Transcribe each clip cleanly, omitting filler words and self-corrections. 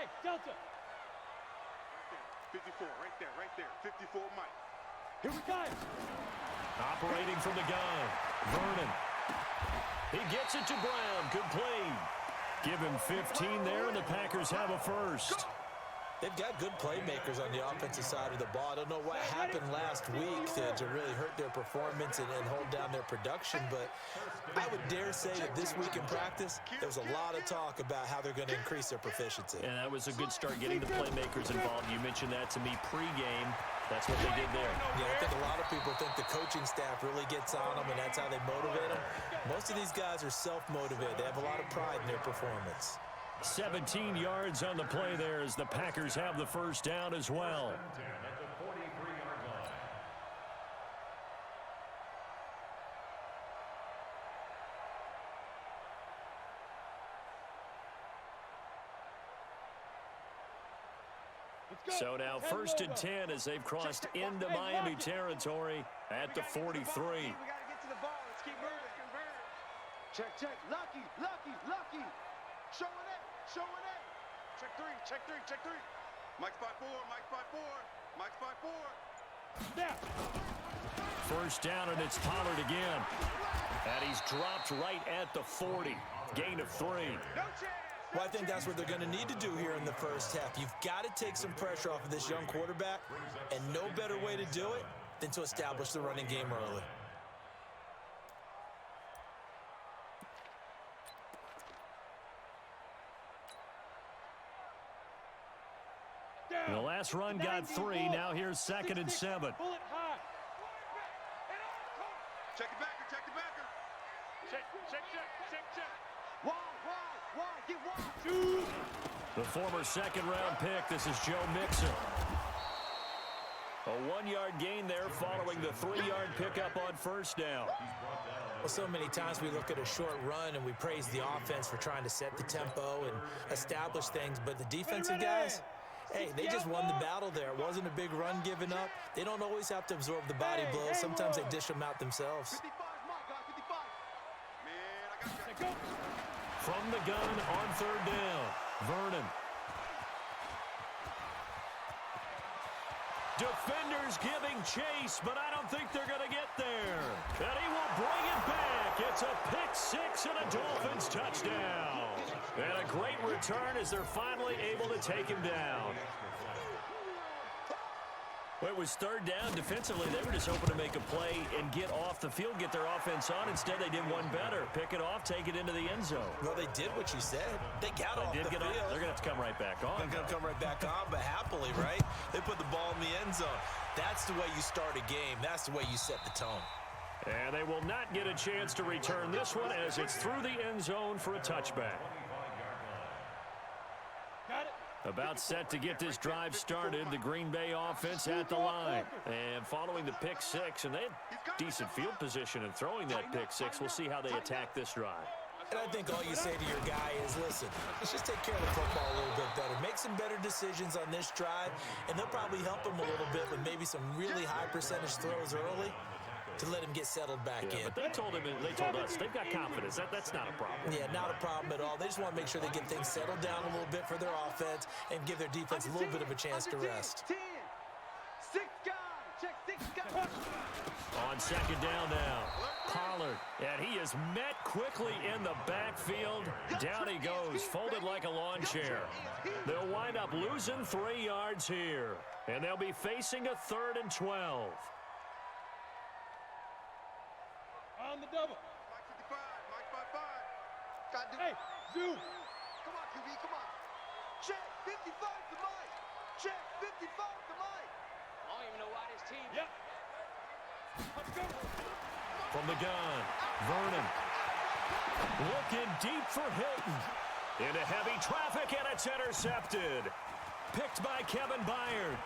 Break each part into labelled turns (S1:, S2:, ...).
S1: Hey, Delta.
S2: 54, right there. 54, Mike.
S1: Here we go.
S3: Operating from the gun, Vernon. He gets it to Brown. Good play. Give him 15 there, and the Packers have a first.
S4: They've got good playmakers on the offensive side of the ball. I don't know what happened last week to really hurt their performance and hold down their production, but I would dare say that this week in practice, there was a lot of talk about how they're going to increase their proficiency.
S3: And that was a good start getting the playmakers involved. You mentioned that to me pregame. That's what they did there.
S4: Yeah, I think a lot of people think the coaching staff really gets on them, and that's how they motivate them. Most of these guys are self-motivated. They have a lot of pride in their performance.
S3: 17 yards on the play there as the Packers have the first down as well. So now 1st and 10 as they've crossed into Miami territory at the 43.
S5: We got to get to the ball. Let's keep moving. Check. Lucky. Showing it. Check three.
S2: Mike spot four.
S1: Snap.
S3: First down, and it's Pollard again. And he's dropped right at the 40. Gain of 3.
S5: No chance.
S4: Well, I think that's what they're going to need to do here in the first half. You've got to take some pressure off of this young quarterback, and no better way to do it than to establish the running game early.
S3: The last run got 3. Now here's 2nd and 7.
S1: Pull it high.
S2: Check the backer, check the backer.
S5: Check. Wide, get wide.
S1: Shoot.
S3: The former second-round pick, this is Joe Mixon. A 1-yard gain there following the 3-yard pickup on first down.
S4: Well, so many times we look at a short run and we praise the offense for trying to set the tempo and establish things, but the defensive guys, hey, they just won the battle there. It wasn't a big run given up. They don't always have to absorb the body blows. Sometimes they dish them out themselves.
S5: 55, my guy, 55.
S2: Man, I got
S1: Go.
S3: From the gun on 3rd down, Vernon. Defenders giving chase, but I don't think they're going to get there. And he will bring it back. It's a pick 6 and a Dolphins touchdown. And a great return as they're finally able to take him down. Well, it was 3rd down. Defensively, they were just hoping to make a play and get off the field, get their offense on. Instead, they did one better. Pick it off, take it into the end zone.
S4: Well, they did what you said. They got off the field.
S3: They're going to have to come right back on.
S4: They're going to come right back on, but happily, right? They put the ball in the end zone. That's the way you start a game. That's the way you set the tone.
S3: And they will not get a chance to return this one as it's through the end zone for a touchback.
S1: Got it.
S3: About set to get this drive started, the Green Bay offense at the line. And following the pick 6, and they had decent field position in throwing that pick 6. We'll see how they attack this drive.
S4: And I think all you say to your guy is, listen, let's just take care of the football a little bit better. Make some better decisions on this drive, and they'll probably help him a little bit with maybe some really high percentage throws early to let him get settled back in.
S3: But they told us they've got confidence. That's not a problem.
S4: Yeah, not a problem at all. They just want to make sure they get things settled down a little bit for their offense and give their defense a little bit of a chance to rest.
S5: 10. 6 guys. Check 6 guys.
S3: On 2nd down now, Pollard, and he is met quickly in the backfield. Down he goes, folded like a lawn chair. They'll wind up losing 3 yards here, and they'll be facing a 3rd and 12.
S1: On the double.
S2: Mike 55, Mike 55.
S5: Got to
S1: Hey, zoom.
S5: Come on, QB, come on. Check 55 to Mike. Check 55 to Mike.
S6: I don't even know why this team.
S1: Yep. Let's go.
S3: From the gun, Vernon. Looking deep for Hilton. Into heavy traffic, and it's intercepted. Picked by Kevin Byard.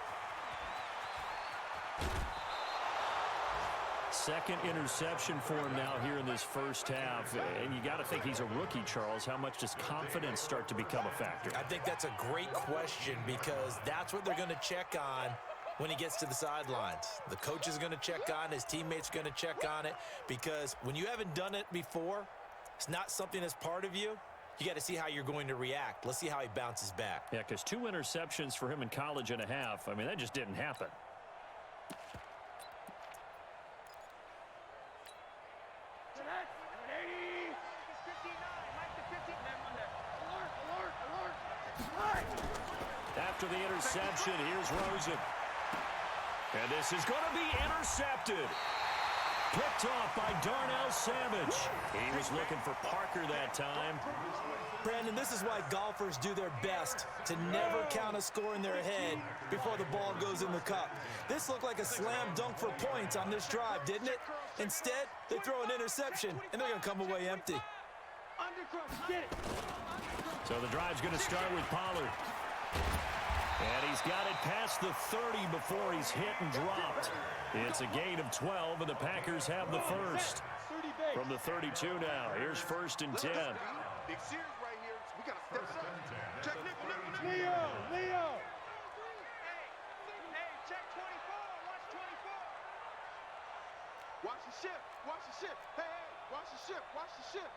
S3: 2nd interception for him now here in this first half. And you got to think he's a rookie, Charles. How much does confidence start to become a factor?
S4: I think that's a great question because that's what they're going to check on when he gets to the sidelines. The coach is going to check on it. His teammates are going to check on it because when you haven't done it before, it's not something that's part of you. You got to see how you're going to react. Let's see how he bounces back.
S3: Yeah, because 2 interceptions for him in college and a half. I mean, that just didn't happen. After the interception, here's Rosen. And this is going to be intercepted. Picked off by Darnell Savage. He was looking for Parker that time.
S4: Brandon, this is why golfers do their best to never count a score in their head before the ball goes in the cup. This looked like a slam dunk for points on this drive, didn't it? Instead, they throw an interception, and they're going to come away empty.
S1: Get it.
S3: So the drive's going to start with Pollard. And he's got it past the 30 before he's hit and dropped. It's a gain of 12, and the Packers have the first.
S1: 30 base.
S3: From the 32 now, here's 1st and 10.
S2: Big series right here. We got to step up. Check nickel.
S1: Leo.
S5: Hey, check 24. Watch 24. Watch the shift. Watch the shift. Hey, watch the shift. Watch the shift.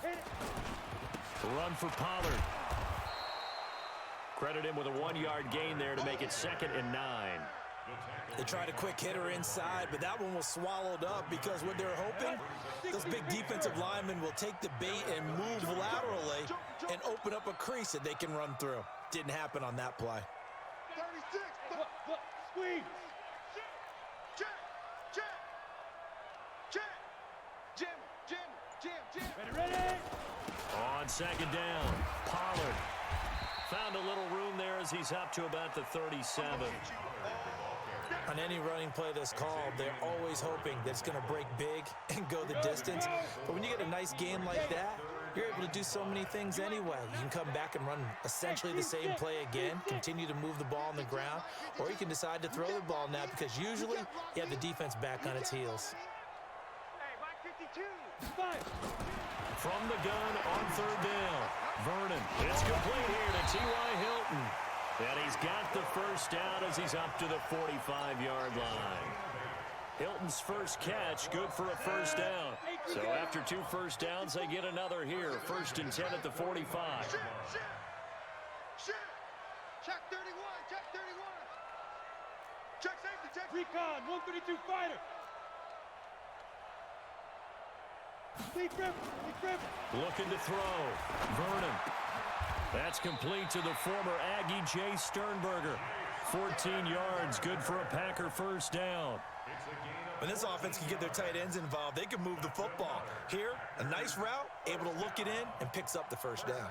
S1: Hit it.
S3: Run for Pollard. Credit him with a 1-yard gain there to make it 2nd and 9.
S4: They tried a quick hitter inside, but that one was swallowed up because what they're hoping, those big defensive linemen will take the bait and move laterally and open up a crease that they can run through. Didn't happen on that play.
S5: 36.
S1: Look, squeeze.
S5: Check.
S1: Ready, ready.
S3: On second down, Pollard found a little room there as he's up to about the 37.
S4: On any running play that's called, they're always hoping that it's going to break big and go the distance. But when you get a nice game like that, you're able to do so many things anyway. You can come back and run essentially the same play again, continue to move the ball on the ground, or you can decide to throw the ball now because usually you have the defense back on its heels.
S5: Hey, Mike 52.
S1: Five.
S3: From the gun on third down, Vernon. It's complete here to T.Y. Hilton. And he's got the first down as he's up to the 45-yard line. Hilton's first catch, good for a first down. So after 2 first downs, they get another here. 1st and 10 at the 45.
S5: Shit. Check 31. Check 31. Check safety. Check.
S1: Recon, 132 fighter. Lee Griffin.
S3: Looking to throw. Vernon. That's complete to the former Aggie Jay Sternberger. 14 yards, good for a Packer first down.
S4: When this offense can get their tight ends involved, they can move the football. Here, a nice route, able to look it in, and picks up the first down.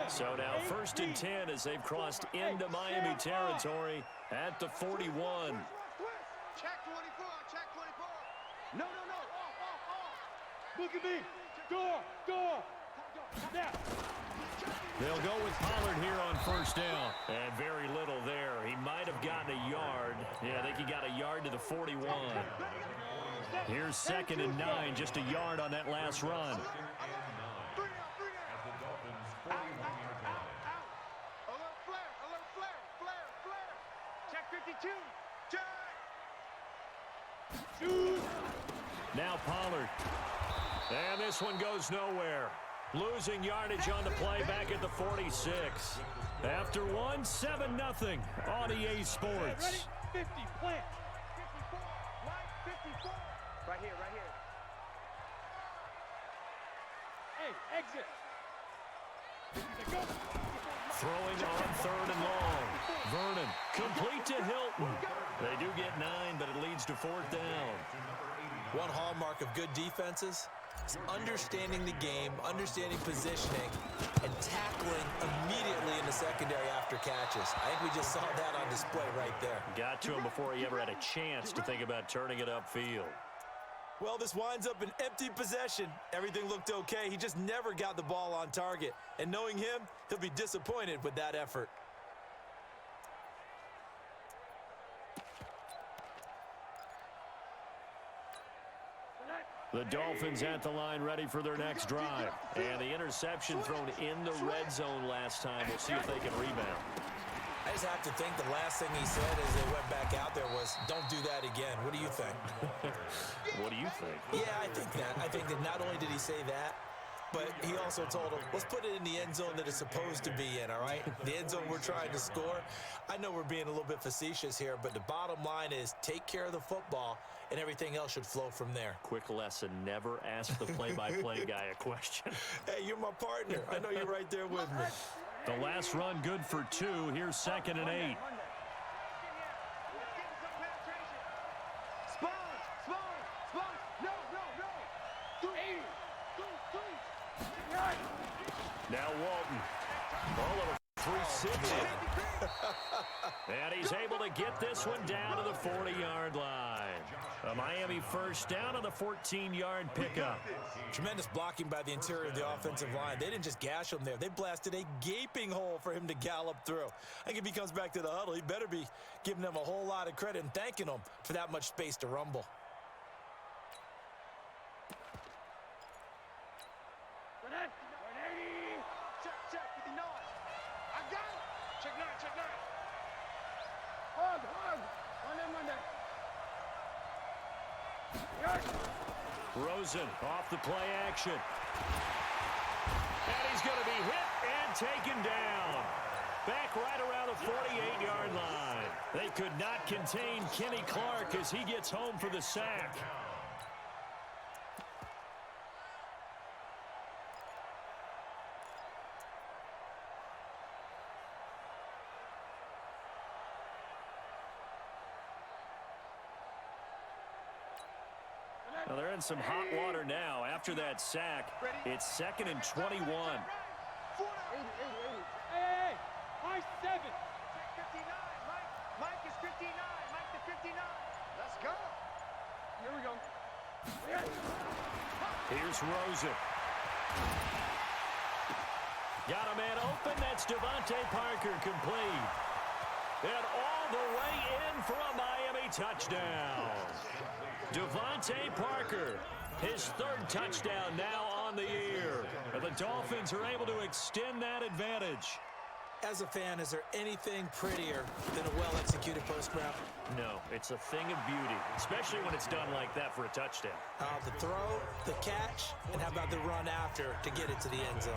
S3: So now 1st and 10 as they've crossed into Miami territory at the 41.
S5: Check 24. Check 24. No. Off.
S1: Look at me. Go. Now.
S3: They'll go with Pollard here on first down. And very little there. He might have gotten a yard. Yeah, I think he got a yard to the 41. Here's 2nd and 9, just a yard on that last run.
S5: 3 out. Alert flare. Check 52. Check.
S1: Shoot.
S3: Now Pollard. And this one goes nowhere. Losing yardage on the play back at the 46. After one, 7-0 on EA Sports.
S1: Ready? 50, plant.
S5: 54. Right, 54. Right here.
S1: Hey, exit. Go.
S3: Throwing on 3rd and long. Vernon, complete to Hilton. They do get 9, but it leads to 4th down.
S4: One hallmark of good defenses is understanding the game, understanding positioning, and tackling immediately in the secondary after catches. I think we just saw that on display right there.
S3: Got to him before he ever had a chance to think about turning it upfield.
S4: Well, this winds up an empty possession. Everything looked okay. He just never got the ball on target. And knowing him, he'll be disappointed with that effort.
S3: The Dolphins at the line ready for their next drive. And the interception thrown in the red zone last time. We'll see if they can rebound.
S4: I just have to think the last thing he said as they went back out there was, don't do that again. What do you think?
S3: What do you think?
S4: Yeah, I think that. I think that not only did he say that, but he also told him, let's put it in the end zone that it's supposed to be in, all right? The end zone we're trying to score. I know we're being a little bit facetious here, but the bottom line is take care of the football, and everything else should flow from there.
S3: Quick lesson, never ask the play-by-play guy a question.
S4: Hey, you're my partner. I know you're right there with me.
S3: The last run good for 2. Here's 2nd and 8. Now Walton. All of a 360. And he's able to get this one down to the 40-yard line. A Miami first down on the 14-yard pickup.
S4: Tremendous blocking by the interior of the offensive line. They didn't just gash him there. They blasted a gaping hole for him to gallop through. I think if he comes back to the huddle, he better be giving them a whole lot of credit and thanking them for that much space to rumble.
S5: Check 59. I got it. Check 9. Hug. Monday.
S3: Rosen off the play action. And he's going to be hit and taken down. Back right around the 48-yard line. They could not contain Kenny Clark as he gets home for the sack. Well, they're in some hot water now. After that sack, it's 2nd and 21.
S1: Hey, high 7.
S5: Check 59. Mike is 59. Mike to 59. Let's go.
S1: Here we go.
S3: Here's Rosen. Got a man open. That's Devontae Parker complete. And all the way in for a Miami touchdown. Devontae Parker, his 3rd touchdown now on the year. And the Dolphins are able to extend that advantage.
S4: As a fan, is there anything prettier than a well-executed post route?
S3: No, it's a thing of beauty, especially when it's done like that for a touchdown.
S4: The throw, the catch, and how about the run after to get it to the end zone?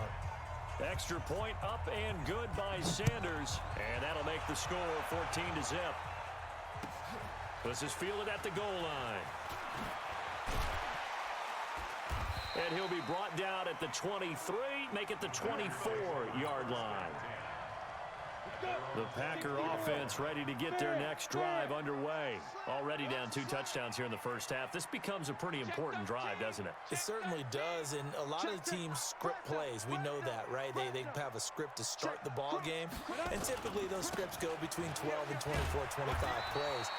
S3: Extra point up and good by Sanders, and that'll make the score 14-0. This is fielded at the goal line. And he'll be brought down at the 23, make it the 24-yard line. The Packer offense ready to get their next drive underway. Already down 2 touchdowns here in the first half. This becomes a pretty important drive, doesn't it?
S4: It certainly does, and a lot of the teams script plays. We know that, right? They have a script to start the ball game, and typically those scripts go between 12 and 24, 25 plays.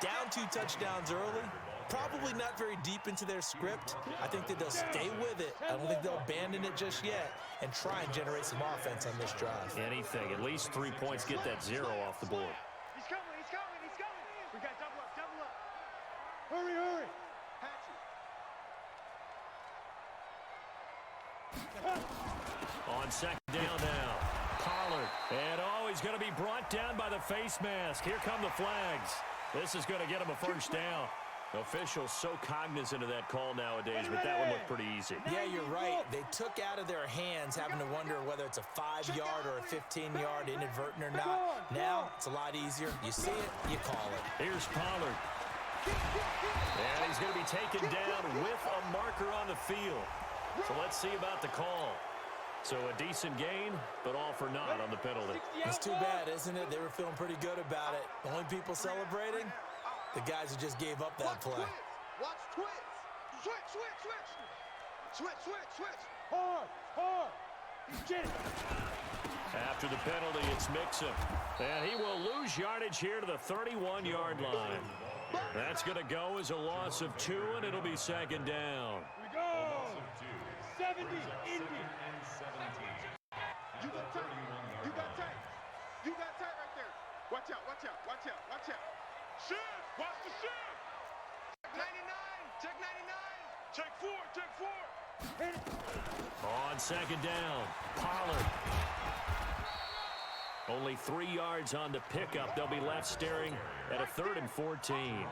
S4: Down 2 touchdowns early, probably not very deep into their script. I think that they'll stay with it. I don't think they'll abandon it just yet and try and generate some offense on this drive.
S3: Anything. At least 3 points, get that 0 off the board.
S5: He's coming. He's coming. He's coming. We got double up. Double up.
S1: Hurry, hurry.
S3: On 2nd down now, Pollard. And he's going to be brought down by the face mask. Here come the flags. This is going to get him a first down. Officials so cognizant of that call nowadays, but that one looked pretty easy.
S4: Yeah, you're right. They took out of their hands having to wonder whether it's a 5-yard or a 15-yard inadvertent or not. Now, it's a lot easier. You see it, you call it.
S3: Here's Pollard. And he's going to be taken down with a marker on the field. So let's see about the call. So a decent gain, but all for naught on the penalty.
S4: It's too bad, isn't it? They were feeling pretty good about it. The only people celebrating, the guys who just gave up that play.
S2: Watch twist. Switch, switch, switch. Switch, switch, switch.
S1: Hard, hard. Get it.
S3: After the penalty, it's Mixon. And he will lose yardage here to the 31-yard line. That's going to go as a loss of 2, and it'll be 2nd down.
S1: We go. 70, Indy.
S2: You got tight. You got tight. You got tight right there. Watch out, watch out, watch out, watch out.
S5: Shift. Watch the shift. Check 99. Check 99. Check 4. Check 4.
S1: Hit it.
S3: On 2nd down, Pollard. Only 3 yards on the pickup. They'll be left staring at a 3rd and 14.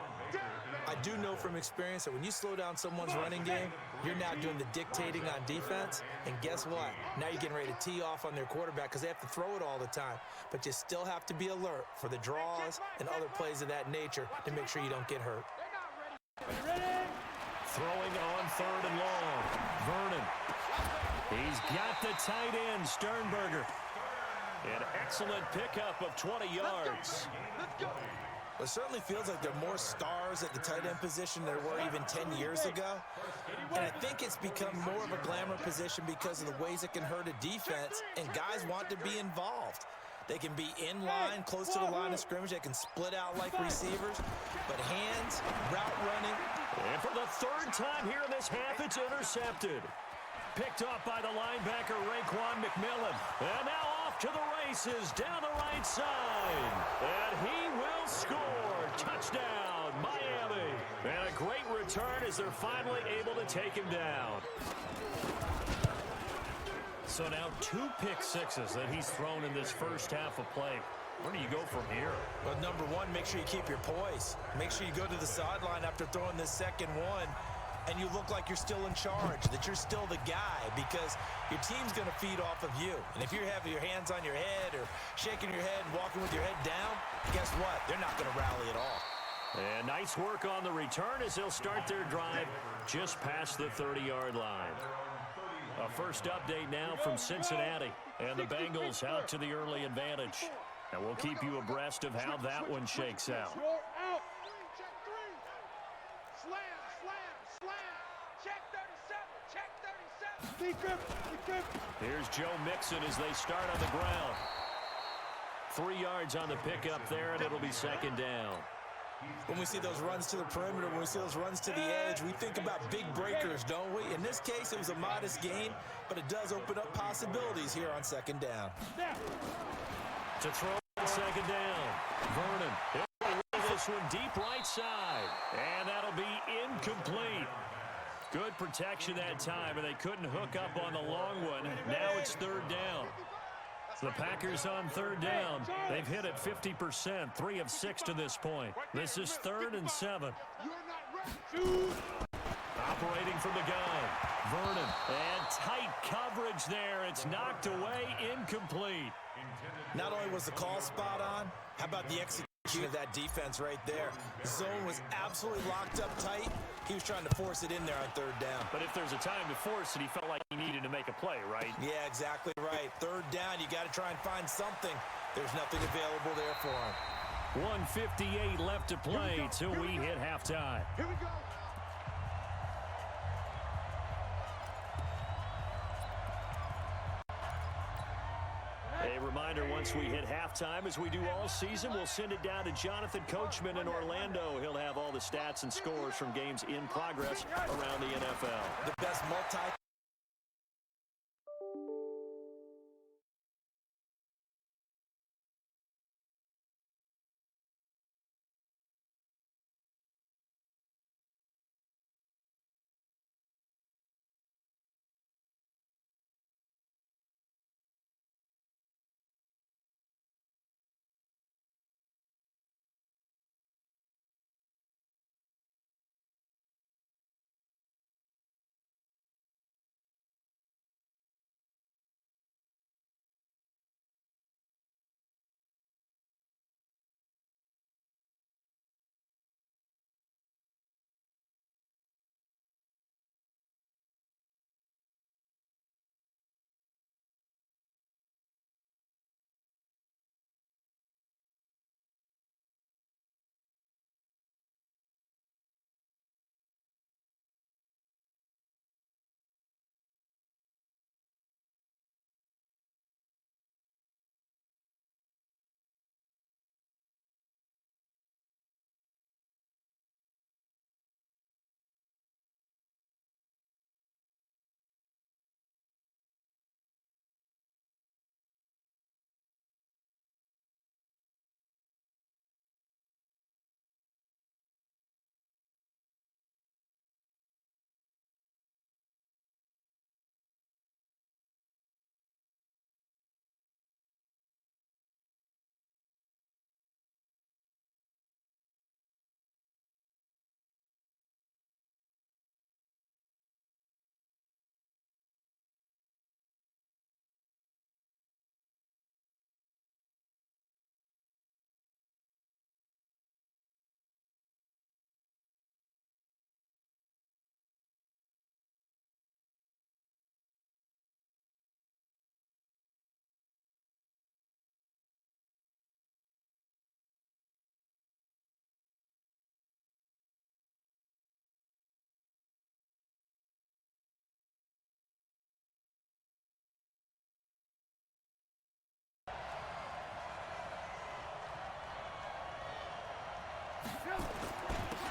S4: I do know from experience that when you slow down someone's running game, you're now doing the dictating on defense. And guess what? Now you're getting ready to tee off on their quarterback because they have to throw it all the time. But you still have to be alert for the draws and other plays of that nature to make sure you don't get hurt.
S1: Ready?
S3: Throwing on 3rd and long. Vernon. He's got the tight end, Sternberger. An excellent pickup of 20 yards.
S2: Let's go.
S4: It certainly feels like there are more stars at the tight end position than there were even 10 years ago. And I think it's become more of a glamour position because of the ways it can hurt a defense, and guys want to be involved. They can be in line, close to the line of scrimmage. They can split out like receivers. But hands, route running.
S3: And for the 3rd time here in this half, it's intercepted. Picked off by the linebacker, Raekwon McMillan. And now off to the races down the right side. And he will score. Touchdown, Miami. And a great return as they're finally able to take him down. So now 2 pick sixes that he's thrown in this first half of play. Where do you go from here?
S4: Well, number one, make sure you keep your poise. Make sure you go to the sideline after throwing this second one, and you look like you're still in charge, that you're still the guy, because your team's going to feed off of you. And if you're having your hands on your head or shaking your head and walking with your head down, guess what? They're not going to rally at all.
S3: And nice work on the return as they'll start their drive just past the 30-yard line. A first update now from Cincinnati, and the Bengals out to the early advantage. And we'll keep you abreast of how that one shakes out.
S1: You're out.
S5: Check 3. Slam, slam,
S1: Be careful. Be careful.
S3: Here's Joe Mixon as they start on the ground. 3 yards on the pickup there, and it'll be second down.
S4: When we see those runs to the perimeter, when we see those runs to the edge, we think about big breakers, don't we? In this case, it was a modest gain, but it does open up possibilities here on second down.
S1: Now.
S3: To throw on second down. Vernon, he'll roll this one deep right side. And that'll be incomplete. Good protection that time, and they couldn't hook up on the long one. Now it's third down. The Packers on third down. They've hit it 50%, 3 of 6 to this point. This is 3rd and 7. Operating from the gun. Vernon, and tight coverage there. It's knocked away, incomplete.
S4: Not only was the call spot on, how about the execution of that defense right there? The zone was absolutely locked up tight. He was trying to force it in there on third down.
S3: But if there's a time to force it, he felt like he needed to make a play, right?
S4: Yeah, exactly right. Third down, you got to try and find something. There's nothing available there for him.
S3: 1:58 left to play till we hit halftime.
S2: Here we go.
S3: A reminder, once we hit halftime, as we do all season, we'll send it down to Jonathan Coachman in Orlando. He'll have all the stats and scores from games in progress around the NFL.
S4: The best multi...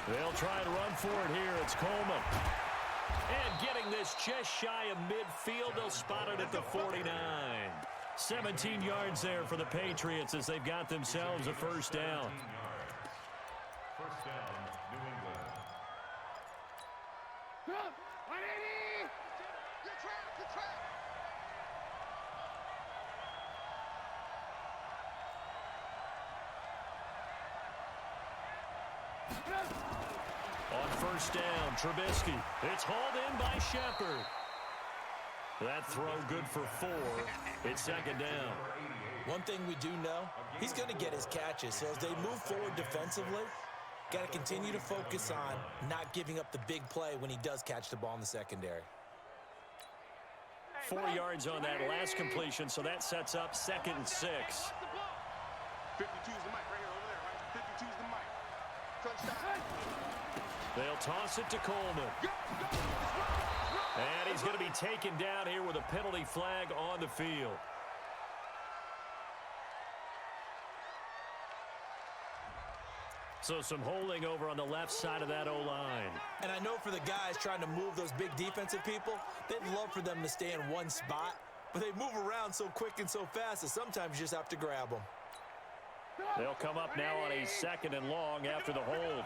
S3: They'll try and run for it here. It's Coleman. And getting this just shy of midfield, they'll spot it at the 49. 17 yards there for the Patriots as they've got themselves a first down.
S7: First down, New England.
S3: On first down, Trubisky. It's hauled in by Shepard. That throw good for 4. It's second down.
S4: One thing we do know, he's going to get his catches. So as they move forward defensively, got to continue to focus on not giving up the big play when he does catch the ball in the secondary.
S3: 4 yards on that last completion, so that sets up 2nd and 6.
S2: 52's the mic right here over there, right? 52's the mic. Touchdown.
S3: They'll toss it to Coleman. And he's going to be taken down here with a penalty flag on the field. So some holding over on the left side of that O-line.
S4: And I know for the guys trying to move those big defensive people, they'd love for them to stay in one spot, but they move around so quick and so fast that sometimes you just have to grab them.
S3: They'll come up now on a 2nd and long after the hold.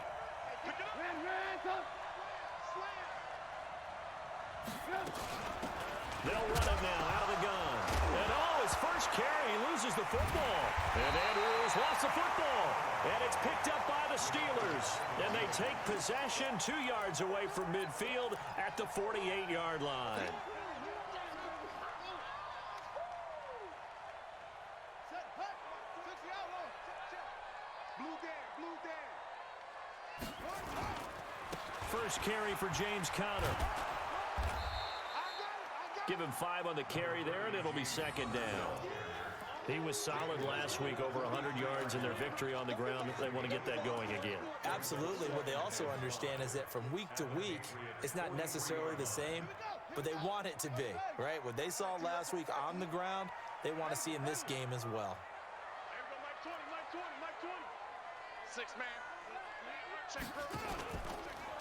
S3: They'll run it now out of the gun. And his first carry, he loses the football. And Andrews lost the football. And it's picked up by the Steelers. And they take possession 2 yards away from midfield at the 48-yard line. First carry for James Conner. Give him 5 on the carry there, and it'll be 2nd down. He was solid last week, over 100 yards in their victory on the ground. They want to get that going again.
S4: Absolutely. What they also understand is that from week to week, it's not necessarily the same, but they want it to be, right? What they saw last week on the ground, they want to see in this game as well.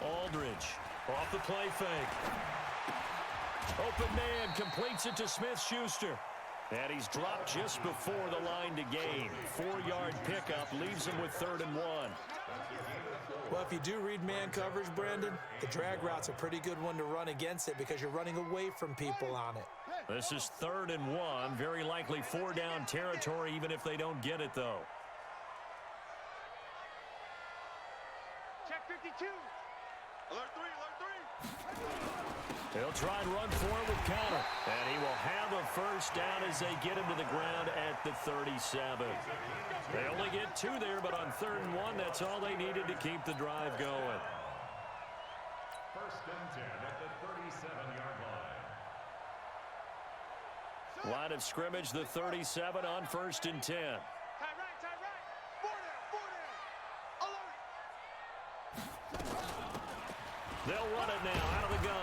S3: Aldridge off the play fake. Open man completes it to Smith-Schuster. And he's dropped just before the line to gain. 4-yard pickup leaves him with 3rd and 1.
S4: Well, if you do read man coverage, Brandon, the drag route's a pretty good one to run against it because you're running away from people on it.
S3: This is 3rd and 1. Very likely 4-down territory, even if they don't get it, though.
S5: Check 52.
S2: Alert 3, alert 3.
S3: He'll try and run for it with Conner. And he will have a first down as they get him to the ground at the 37. They only get 2 there, but on 3rd and 1, that's all they needed to keep the drive going.
S7: 1st and 10 at the 37-yard line.
S3: Line of scrimmage, the 37 on 1st and 10.
S5: Tie right, tie right. 4 down, 4 down. Alert.
S3: They'll run it now out of the gun.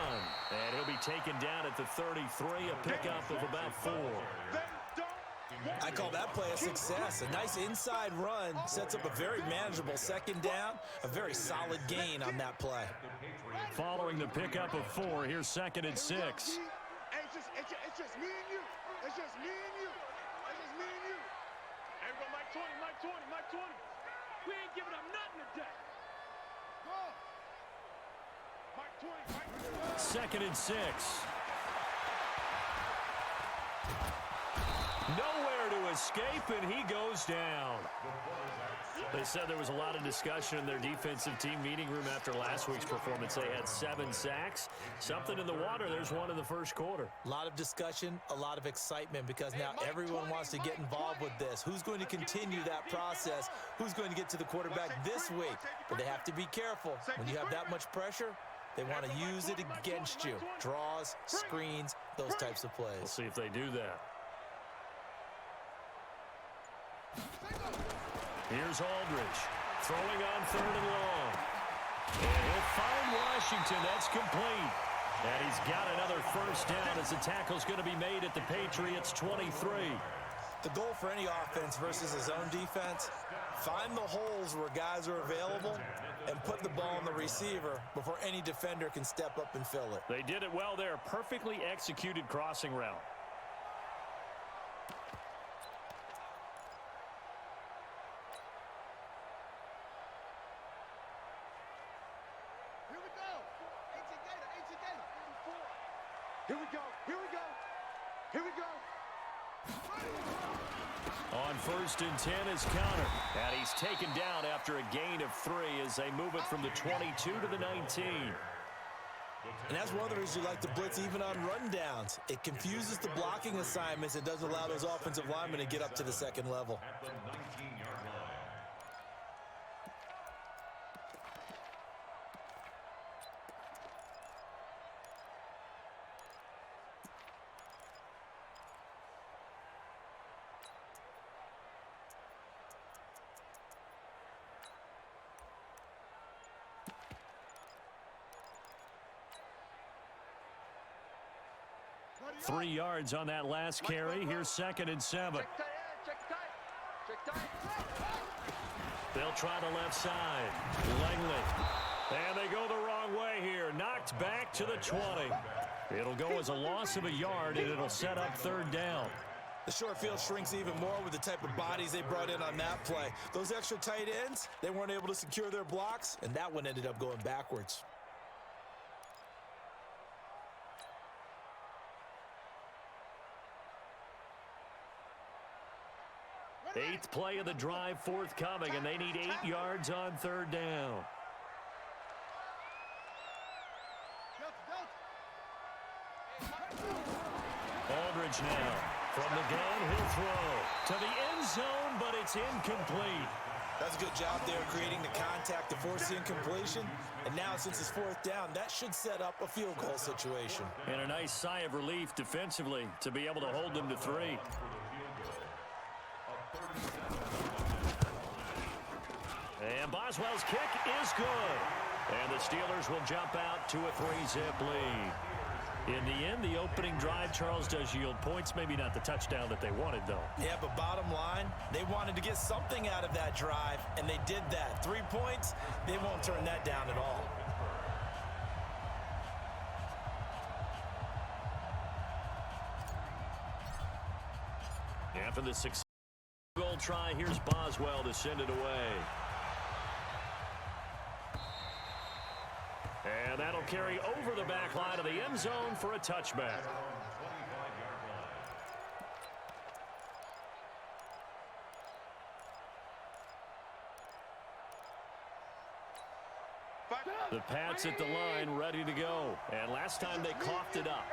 S3: And he'll be taken down at the 33, a pickup of about 4.
S4: I call that play a success. A nice inside run sets up a very manageable 2nd down, a very solid gain on that play.
S3: Following the pickup of 4, here's 2nd and 6.
S2: It's just me and you. It's just me and you. It's just me and you.
S1: Everybody, Mike 20, Mike 20, Mike 20. We ain't giving up nothing today. Go. Mike 20, Mike 20.
S3: 2nd and 6. Nowhere to escape, and he goes down. They said there was a lot of discussion in their defensive team meeting room after last week's performance. They had 7 sacks. Something in the water. There's one in the first quarter.
S4: A lot of discussion, a lot of excitement because now everyone wants to get involved with this. Who's going to continue that process? Who's going to get to the quarterback this week? But they have to be careful. When you have that much pressure, they want to use it against you. Draws, screens, those types of plays.
S3: We'll see if they do that. Here's Aldridge throwing on 3rd and long. And he'll find Washington. That's complete. And he's got another first down as the tackle's going to be made at the Patriots' 23.
S4: The goal for any offense versus his own defense, find the holes where guys are available and put the ball on the receiver before any defender can step up and fill it.
S3: They did it well there. Perfectly executed crossing route.
S5: Here we go. Here we go. Here we go.
S3: On 1st and 10 is Conner. And he's taken down after a gain of 3 as they move it from the 22 to the 19.
S4: And that's one of the reasons you like to blitz even on rundowns. It confuses the blocking assignments. It doesn't allow those offensive linemen to get up to the 2nd level.
S7: At the 19-yard line.
S3: 3 yards on that last carry. Here's 2nd and 7. They'll try the left side. Langley. And they go the wrong way here. Knocked back to the 20. It'll go as a loss of a yard, and it'll set up 3rd down.
S4: The short field shrinks even more with the type of bodies they brought in on that play. Those extra tight ends, they weren't able to secure their blocks, and that one ended up going backwards.
S3: Eighth play of the drive forthcoming, and they need 8 yards on 3rd down. Aldridge now from the gun. He'll throw to the end zone, but it's incomplete.
S4: That's a good job there creating the contact to force the incompletion. And now, since it's 4th down, that should set up a field goal situation.
S3: And a nice sigh of relief defensively to be able to hold them to 3. And Boswell's kick is good. And the Steelers will jump out to a 3-zip lead. In the end, the opening drive, Charles, does yield points. Maybe not the touchdown that they wanted, though.
S4: Yeah, but bottom line, they wanted to get something out of that drive, and they did that. 3 points, they won't turn that down at all.
S3: After the successful goal try, here's Boswell to send it away. And that'll carry over the back line of the end zone for a touchback. The Pats at the line, ready to go. And last time they coughed it up,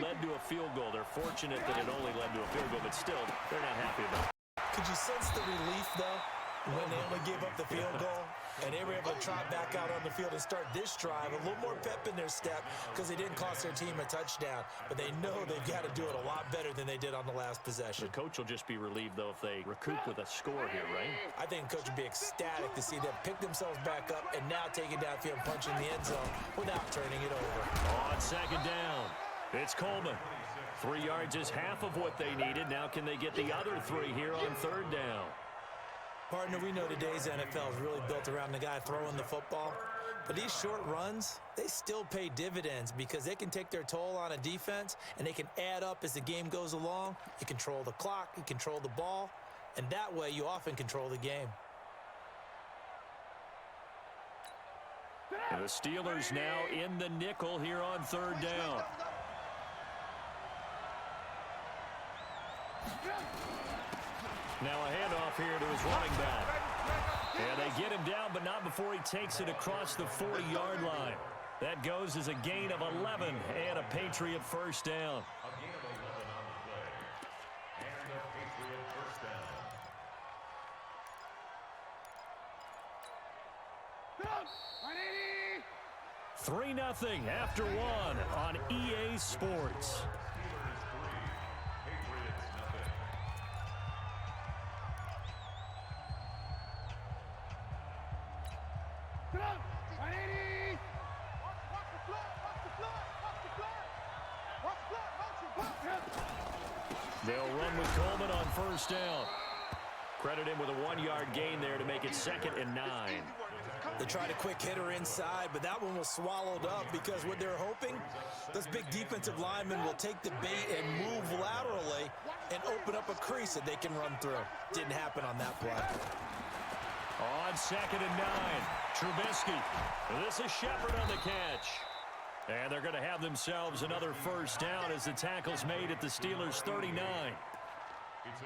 S3: led to a field goal. They're fortunate that it only led to a field goal, but still, they're not happy about it.
S4: Could you sense the relief, though, when they only gave up the field goal? And they were able to trot back out on the field and start this drive. A little more pep in their step because they didn't cost their team a touchdown. But they know they've got to do it a lot better than they did on the last possession.
S3: The coach will just be relieved, though, if they recoup with a score here, right?
S4: I think the coach would be ecstatic to see them pick themselves back up and now take it downfield and punch in the end zone without turning it over.
S3: On 2nd down, it's Coleman. 3 yards is half of what they needed. Now can they get the other 3 here on 3rd down?
S4: Partner, we know today's NFL is really built around the guy throwing the football. But these short runs, they still pay dividends because they can take their toll on a defense and they can add up as the game goes along. You control the clock, you control the ball, and that way you often control the game.
S3: And the Steelers now in the nickel here on 3rd down. Now a handoff here to his running back. And they get him down, but not before he takes it across the 40-yard line. That goes as a gain of 11 and a Patriot 1st down.
S7: A gain of 11 on the play. And a Patriot 1st down.
S3: 3-0 after 1 on EA Sports. They'll run with Coleman on 1st down. Credit him with a 1-yard gain there to make it 2nd and 9.
S4: They tried a quick hitter inside, but that one was swallowed up because what they're hoping, those big defensive linemen will take the bait and move laterally and open up a crease that they can run through. Didn't happen on that play.
S3: On 2nd and 9, Trubisky. This is Shepard on the catch. And they're going to have themselves another 1st down as the tackle's made at the Steelers' 39.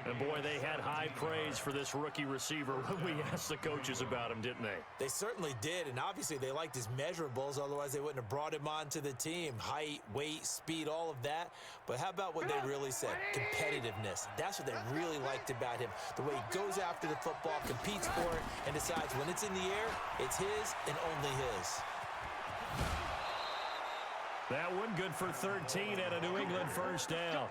S3: And boy, they had high praise for this rookie receiver when we asked the coaches about him, didn't they?
S4: They certainly did, and obviously they liked his measurables, otherwise they wouldn't have brought him onto the team. Height, weight, speed, all of that. But how about what they really said? Competitiveness. That's what they really liked about him. The way he goes after the football, competes for it, and decides when it's in the air, it's his and only his.
S3: That one good for 13 and a New England 1st down.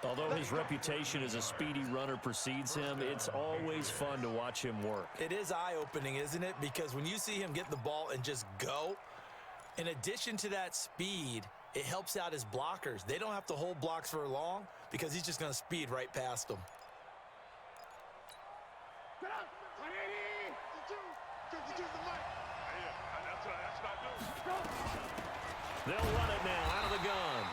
S3: Although his reputation as a speedy runner precedes him, it's always fun to watch him work.
S4: It is eye-opening, isn't it? Because when you see him get the ball and just go, in addition to that speed, it helps out his blockers. They don't have to hold blocks for long because he's just going to speed right past them.
S3: They'll run it now out of the gun.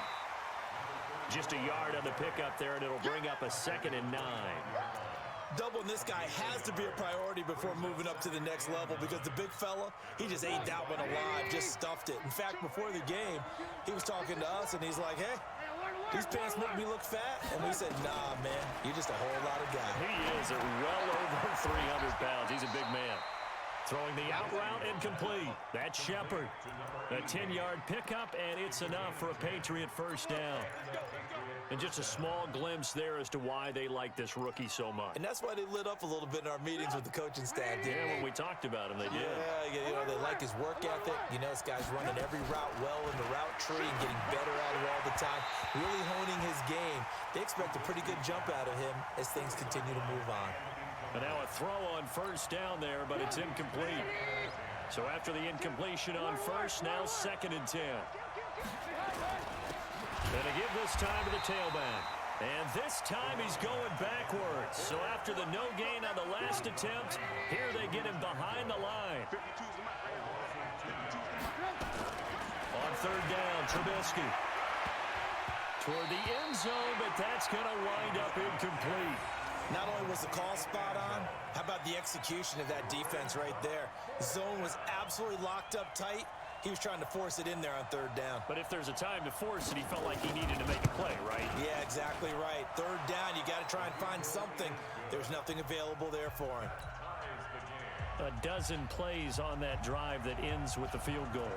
S3: Just a yard on the pickup there, and it'll bring up a 2nd and 9.
S4: Doubling this guy has to be a priority before moving up to the next level because the big fella, he just ate that one alive, just stuffed it. In fact, before the game, he was talking to us, and he's like, hey, these pants make me look fat. And we said, nah, man, you're just a whole lot of guy.
S3: He is at well over 300 pounds. He's a big man. Throwing the out route incomplete. That's Shepard. A 10-yard pickup, and it's enough for a Patriot first down. And just a small glimpse there as to why they like this rookie so much.
S4: And that's why they lit up a little bit in our meetings with the coaching staff.
S3: Yeah, when we talked about him, they did.
S4: Yeah, you know, they like his work ethic. You know, this guy's running every route well in the route tree and getting better at it all the time, really honing his game. They expect a pretty good jump out of him as things continue to move on.
S3: And now a throw on first down there, but it's incomplete. So after the incompletion on first, now 2nd and 10. And to give this time to the tailback. And this time he's going backwards. So after the no gain on the last attempt, here they get him behind the line. On 3rd down, Trubisky. Toward the end zone, but that's going to wind up incomplete.
S4: Not only was the call spot on, how about the execution of that defense right there? The zone was absolutely locked up tight. He was trying to force it in there on 3rd down.
S3: But if there's a time to force it, he felt like he needed to make a play, right?
S4: Yeah, exactly right. 3rd down, you got to try and find something. There's nothing available there for him.
S3: A dozen plays on that drive that ends with the field goal.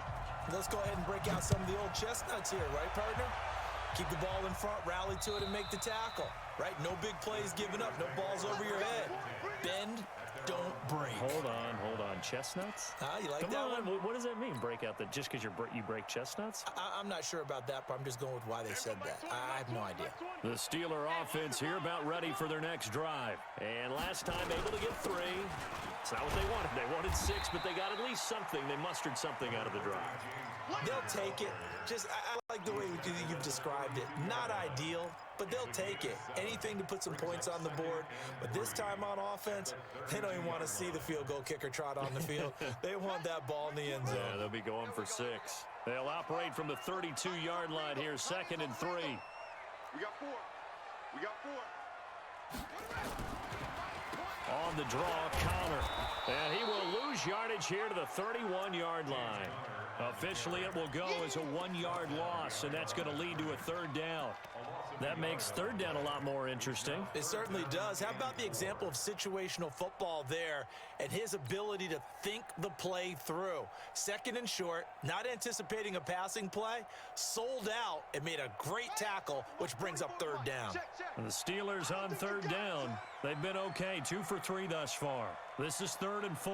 S4: Let's go ahead and break out some of the old chestnuts here, right, partner? Keep the ball in front, rally to it, and make the tackle. Right? No big plays given up. No balls over your head. Bend, don't break.
S3: Hold on. Chestnuts?
S4: You like
S3: Come
S4: that
S3: on.
S4: one?
S3: What does that mean, break out? That just because you break chestnuts?
S4: I'm not sure about that, but I'm just going with why they said that. I have no idea.
S3: The Steeler offense here about ready for their next drive. And last time able to get 3. It's not what they wanted. They wanted 6, but they got at least something. They mustered something out of the drive.
S4: They'll take it. I like the way you've described it. Not ideal, but they'll take it. Anything to put some points on the board. But this time on offense, they don't even want to see the field goal kicker trot on the field. They want that ball in the end zone.
S3: Yeah, they'll be going for 6. They'll operate from the 32-yard line here, 2nd and 3.
S2: We got 4. We got 4.
S3: On the draw, Connor. And he will lose yardage here to the 31-yard line. Officially, it will go as a 1-yard loss, and that's going to lead to a 3rd down. That makes 3rd down a lot more interesting.
S4: It certainly does. How about the example of situational football there and his ability to think the play through? 2nd and short, not anticipating a passing play, sold out and made a great tackle, which brings up 3rd down.
S3: And the Steelers on 3rd down. They've been okay, 2 for 3 thus far. This is 3rd and 4.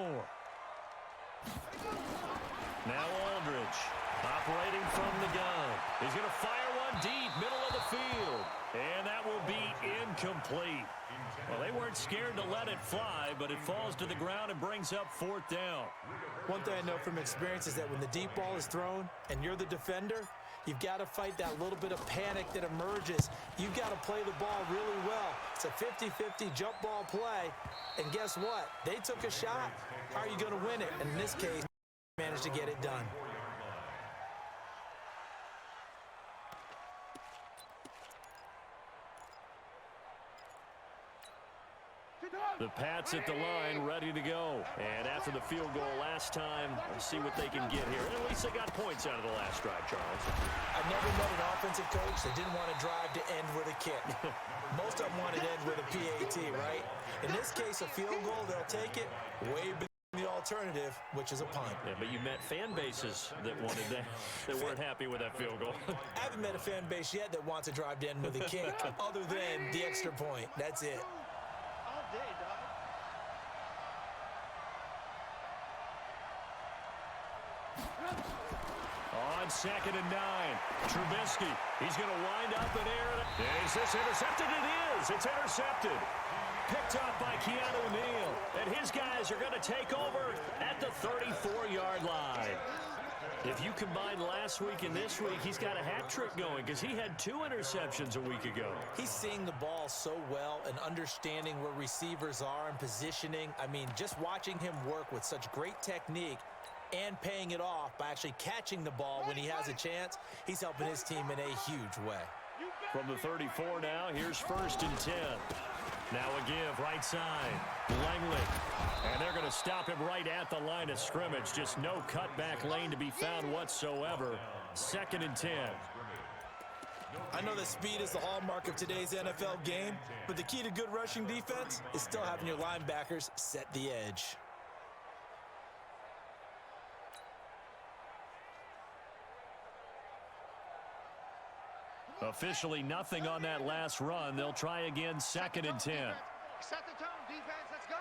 S3: Now Aldridge, operating from the gun. He's going to fire one deep, middle of the field. And that will be incomplete. Well, they weren't scared to let it fly, but it falls to the ground and brings up 4th down.
S4: One thing I know from experience is that when the deep ball is thrown and you're the defender, you've got to fight that little bit of panic that emerges. You've got to play the ball really well. It's a 50-50 jump ball play. And guess what? They took a shot. How are you going to win it? And in this case, managed to get it done.
S3: The Pats at the line, ready to go. And after the field goal last time, let's see what they can get here. At least they got points out of the last drive, Charles.
S4: I've never met an offensive coach that didn't want to drive to end with a kick. Most of them want to end with a PAT, right? In this case, a field goal, they'll take it way beyond the alternative, which is a punt.
S3: Yeah, but you met fan bases that wanted that, that weren't happy with that field goal.
S4: I haven't met a fan base yet that wants to drive to end with a kick, other than the extra point. That's it.
S5: All day, dog.
S3: On 2nd and 9, Trubisky. He's going to wind up in air. Is this intercepted? It is. It's intercepted. Picked up by Keanu Neal. And his guys are going to take over at the 34-yard line. If you combine last week and this week, he's got a hat trick going because he had 2 interceptions a week ago.
S4: He's seeing the ball so well and understanding where receivers are and positioning. I mean, just watching him work with such great technique and paying it off by actually catching the ball when he has a chance, he's helping his team in a huge way.
S3: From the 34 now, here's 1st and 10. Now a give, right side, Langley. And they're going to stop him right at the line of scrimmage. Just no cutback lane to be found whatsoever. 2nd and 10.
S4: I know that speed is the hallmark of today's NFL game, but the key to good rushing defense is still having your linebackers set the edge.
S3: Officially nothing on that last run. They'll try again, 2nd and 10.
S5: Set the tone, defense. Let's go.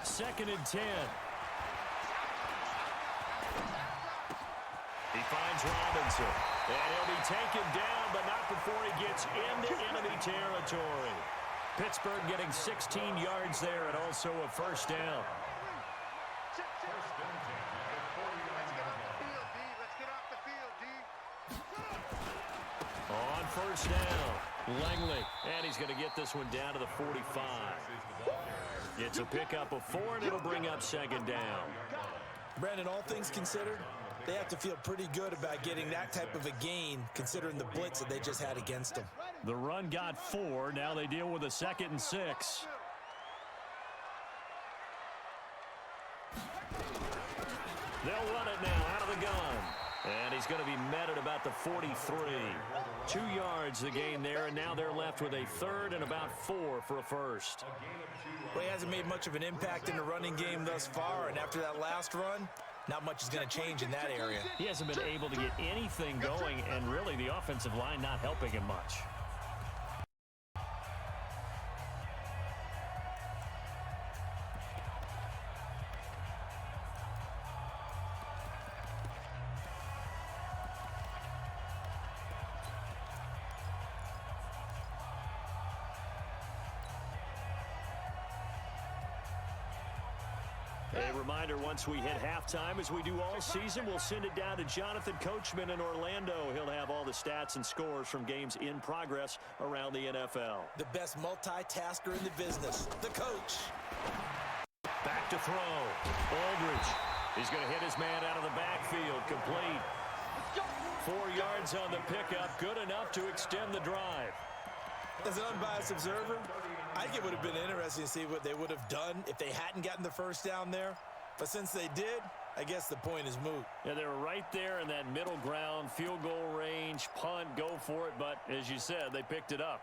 S3: Second and 10. He finds Robinson. And he'll be taken down, but not before he gets into enemy territory. Pittsburgh getting 16 yards there and also a 1st down.
S7: First and 10 at the 49
S5: Let's get off the field, D. Let's get off the field, D.
S3: On 1st down, Langley. And he's going to get this one down to the 45. It's a pickup of 4, and it'll bring up 2nd down.
S4: Brandon, all things considered, they have to feel pretty good about getting that type of a gain considering the blitz that they just had against them.
S3: The run got 4. Now they deal with a 2nd and 6. They'll run it now out of the gun. And he's going to be met at about the 43. 2 yards the gain there, and now they're left with a 3rd and about 4 for a 1st.
S4: Well, he hasn't made much of an impact in the running game thus far, and after that last run, not much is going to change in that area.
S3: He hasn't been able to get anything going, and really the offensive line not helping him much. A reminder, once we hit halftime, as we do all season, we'll send it down to Jonathan Coachman in Orlando. He'll have all the stats and scores from games in progress around the NFL.
S4: The best multitasker in the business, the coach.
S3: Back to throw. Aldridge. He's going to hit his man out of the backfield. Complete. 4 yards on the pickup. Good enough to extend the drive.
S4: As an unbiased observer, I think it would have been interesting to see what they would have done if they hadn't gotten the 1st down there. But since they did, I guess the point is moot.
S3: Yeah, they were right there in that middle ground, field goal range, punt, go for it. But as you said, they picked it up.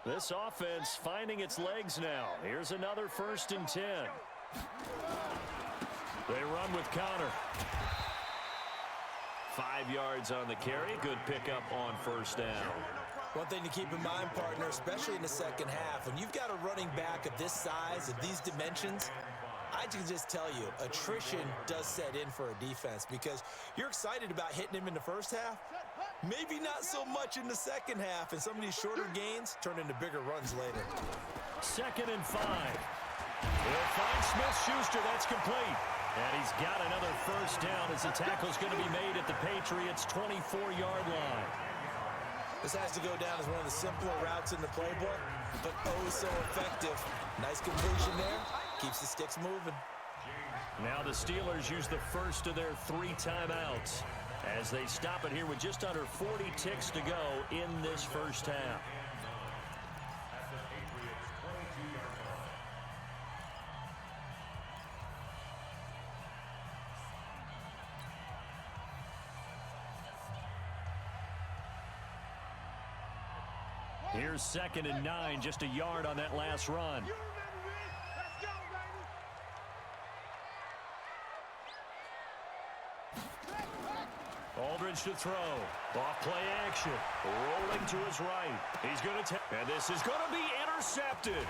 S3: This offense finding its legs now. Here's another 1st and 10. They run with Connor. 5 yards on the carry. Good pickup on 1st down.
S4: One thing to keep in mind, partner, especially in the second half, when you've got a running back of this size, of these dimensions, I can just tell you, attrition does set in for a defense because you're excited about hitting him in the first half, maybe not so much in the second half, and some of these shorter gains turn into bigger runs later.
S3: 2nd and 5. They'll find Smith-Schuster. That's complete. And he's got another 1st down as the tackle's going to be made at the Patriots' 24-yard line.
S4: This has to go down as one of the simpler routes in the playbook, but oh so effective. Nice completion there. Keeps the sticks moving.
S3: Now the Steelers use the first of their 3 timeouts as they stop it here with just under 40 ticks to go in this first half. Here's 2nd and 9, just a yard on that last run. Aldridge to throw. Off play action. Rolling to his right. He's going to take. And this is going to be intercepted.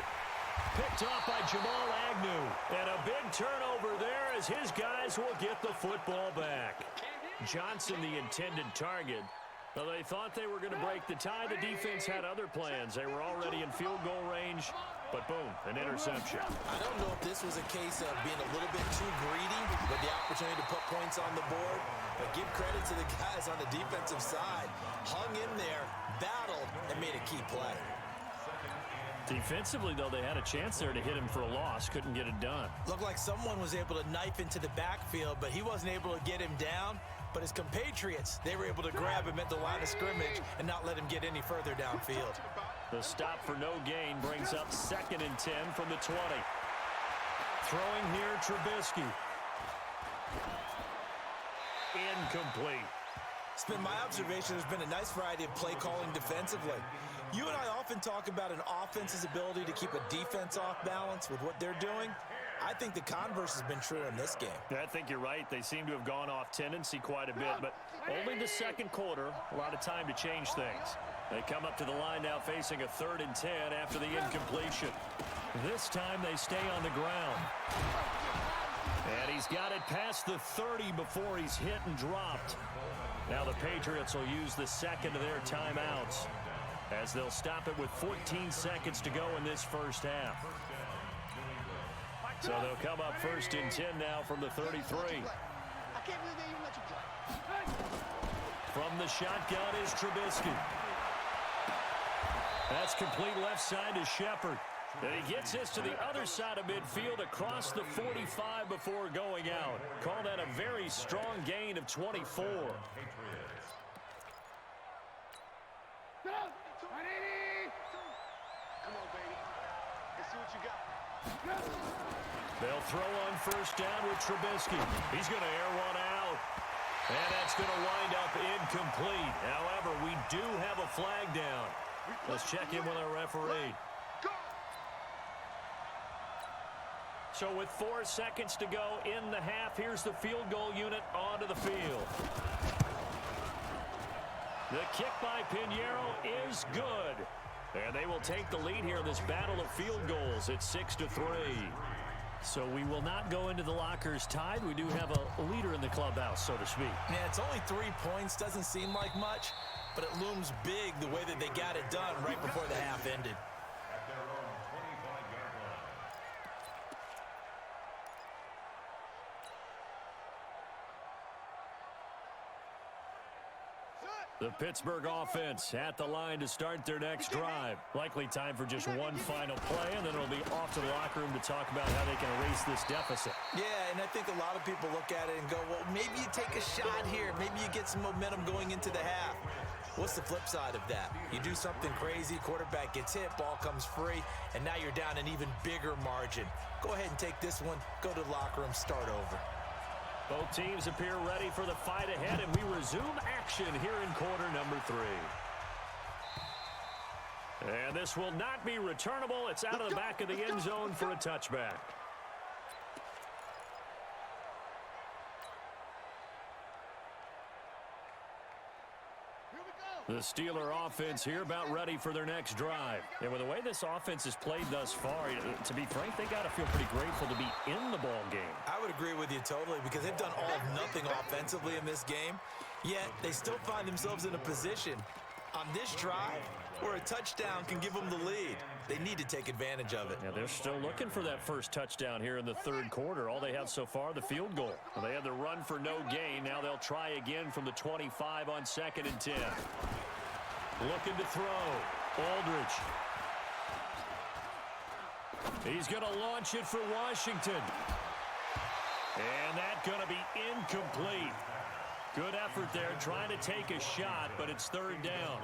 S3: Picked off by Jamal Agnew. And a big turnover there as his guys will get the football back. Johnson the intended target. Well, they thought they were going to break the tie. The defense had other plans. They were already in field goal range, but boom, an interception.
S4: I don't know if this was a case of being a little bit too greedy with the opportunity to put points on the board, but give credit to the guys on the defensive side. Hung in there, battled, and made a key play.
S3: Defensively, though, they had a chance there to hit him for a loss. Couldn't get it done.
S4: Looked like someone was able to knife into the backfield, but he wasn't able to get him down. But his compatriots, they were able to grab him at the line of scrimmage and not let him get any further downfield.
S3: The stop for no gain brings up 2nd and 10 from the 20. Throwing here, Trubisky. Incomplete.
S4: It's been my observation there's been a nice variety of play calling defensively. You and I often talk about an offense's ability to keep a defense off balance with what they're doing. I think the converse has been true in this game.
S3: I think you're right. They seem to have gone off tendency quite a bit, but only the second quarter, a lot of time to change things. They come up to the line now facing a 3rd and 10 after the incompletion. This time they stay on the ground. And he's got it past the 30 before he's hit and dropped. Now the Patriots will use the second of their timeouts as they'll stop it with 14 seconds to go in this first half. So they'll come up 1st and 10 now from the 33.
S5: I can't believe they even let you play.
S3: From the shotgun is Trubisky. That's complete left side to Shepard. And he gets this to the other side of midfield across the 45 before going out. Call that a very strong gain of 24.
S5: Come on, baby. Let's see what you got.
S3: They'll throw on 1st down with Trubisky. He's going to air one out. And that's going to wind up incomplete. However, we do have a flag down. Let's check in with our referee. So with 4 seconds to go in the half, here's the field goal unit onto the field. The kick by Pinheiro is good. And they will take the lead here in this battle of field goals at 6-3. So we will not go into the lockers tied. We do have a leader in the clubhouse, so to speak.
S4: Yeah, it's only 3 points. Doesn't seem like much, but it looms big the way that they got it done right before the half ended.
S7: At their own 25-yard line.
S3: The Pittsburgh offense at the line to start their next drive. Likely time for just one final play, and then it'll be off to the locker room to talk about how they can erase this deficit.
S4: Yeah, and I think a lot of people look at it and go, well, maybe you take a shot here. Maybe you get some momentum going into the half. What's the flip side of that? You do something crazy, quarterback gets hit, ball comes free, and now you're down an even bigger margin. Go ahead and take this one, go to the locker room, start over.
S3: Both teams appear ready for the fight ahead, and we resume action here in quarter number 3. And this will not be returnable. It's out of the back of the end zone for a touchback. The Steeler offense here about ready for their next drive. And with the way this offense has played thus far, to be frank, they got to feel pretty grateful to be in the ball game.
S4: I would agree with you totally because they've done all of nothing offensively in this game, yet they still find themselves in a position on this drive where a touchdown can give them the lead. They need to take advantage of it.
S3: Yeah, they're still looking for that first touchdown here in the 3rd quarter. All they have so far, the field goal. Well, they had the run for no gain. Now they'll try again from the 25 on 2nd and 10. Looking to throw. Aldridge. He's going to launch it for Washington. And that's going to be incomplete. Good effort there, trying to take a shot, but it's 3rd down.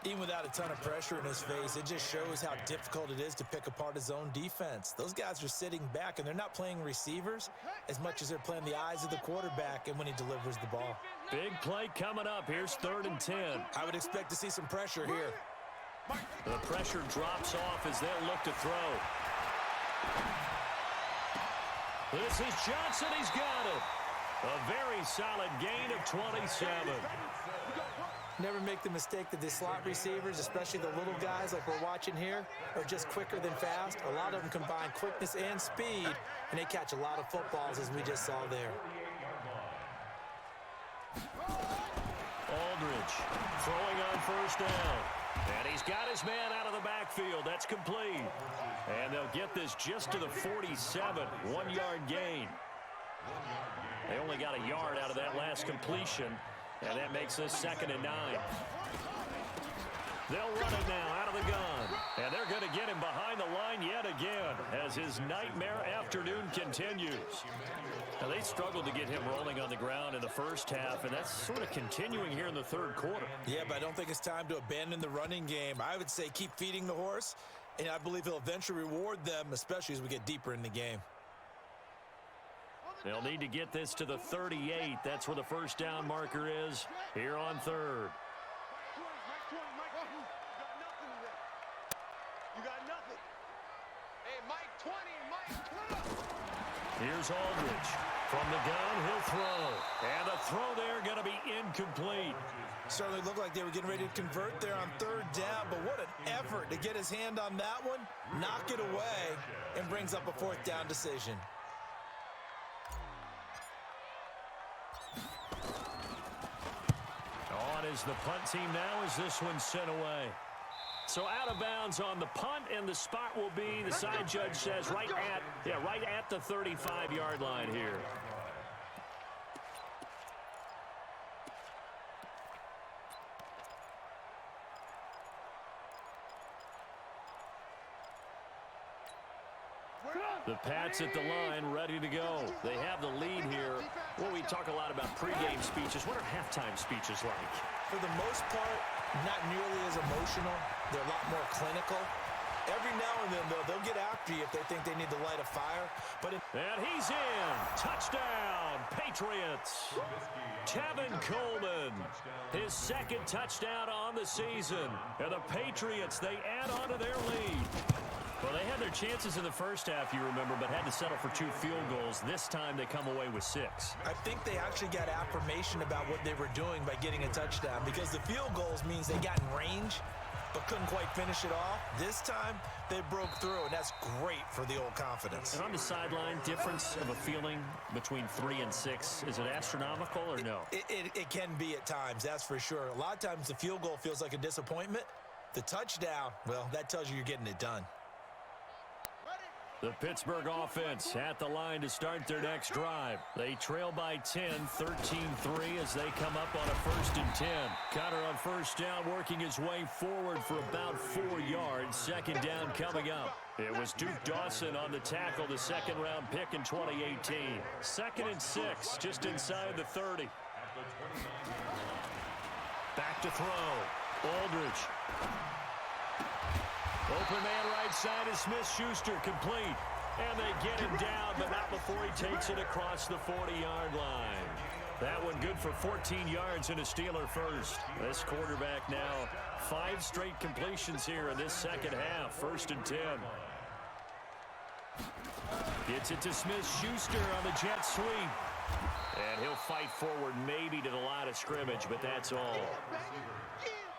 S4: Even without a ton of pressure in his face, it just shows how difficult it is to pick apart his own defense. Those guys are sitting back, and they're not playing receivers as much as they're playing the eyes of the quarterback and when he delivers the ball.
S3: Big play coming up. Here's 3rd and 10.
S4: I would expect to see some pressure here.
S3: The pressure drops off as they'll look to throw. This is Johnson. He's got it. A very solid gain of 27.
S4: Never make the mistake that the slot receivers, especially the little guys like we're watching here, are just quicker than fast. A lot of them combine quickness and speed, and they catch a lot of footballs as we just saw there.
S3: Aldridge throwing on first down. And he's got his man out of the backfield. That's complete. And they'll get this just to the 47. 1-yard gain. They only got a yard out of that last completion. And that makes this 2nd and 9. They'll run it now out of the gun. And they're going to get him behind the line yet again as his nightmare afternoon continues. Now, they struggled to get him rolling on the ground in the first half, and that's sort of continuing here in the third quarter.
S4: Yeah, but I don't think it's time to abandon the running game. I would say keep feeding the horse, and I believe he'll eventually reward them, especially as we get deeper in the game.
S3: They'll need to get this to the 38. That's where the first down marker is here on third.
S5: You got nothing. Hey, Mike 20, Mike 20.
S3: Here's Aldridge. From the gun, he'll throw. And the throw there going to be incomplete.
S4: Certainly looked like they were getting ready to convert there on third down, but what an effort to get his hand on that one, knock it away, and brings up a 4th down decision.
S3: On is the punt team now as this one's sent away. So out of bounds on the punt, and the spot will be, the side judge says, right at the 35-yard line here. The Pats at the line, ready to go. They have the lead here. Well, we talk a lot about pregame speeches. What are halftime speeches like?
S4: For the most part, not nearly as emotional. They're a lot more clinical. Every now and then, though, they'll get after you if they think they need to light a fire.
S3: And he's in. Touchdown, Patriots. Tevin Coleman, his 2nd touchdown on the season. And the Patriots, they add on to their lead. Well, they had their chances in the first half, you remember, but had to settle for 2 field goals. This time they come away with 6.
S4: I think they actually got affirmation about what they were doing by getting a touchdown, because the field goals means they got in range but couldn't quite finish it off. This time they broke through, and that's great for the old confidence.
S3: And on the sideline, difference of a feeling between 3 and 6, is it astronomical or no?
S4: It can be at times, that's for sure. A lot of times the field goal feels like a disappointment. The touchdown, well, that tells you you're getting it done.
S3: The Pittsburgh offense at the line to start their next drive. They trail by 10, 13-3 as they come up on a 1st and 10. Connor on first down working his way forward for about 4 yards. 2nd down coming up. It was Duke Dawson on the tackle, the 2nd-round pick in 2018. 2nd and 6, just inside the 30. Back to throw. Aldridge. Open man right side is Smith-Schuster, complete. And they get him down, but not before he takes it across the 40-yard line. That one good for 14 yards and a Steeler first. This quarterback now 5 straight completions here in this 2nd half. 1st and 10. Gets it to Smith-Schuster on the jet sweep. And he'll fight forward maybe to the line of scrimmage, but that's all.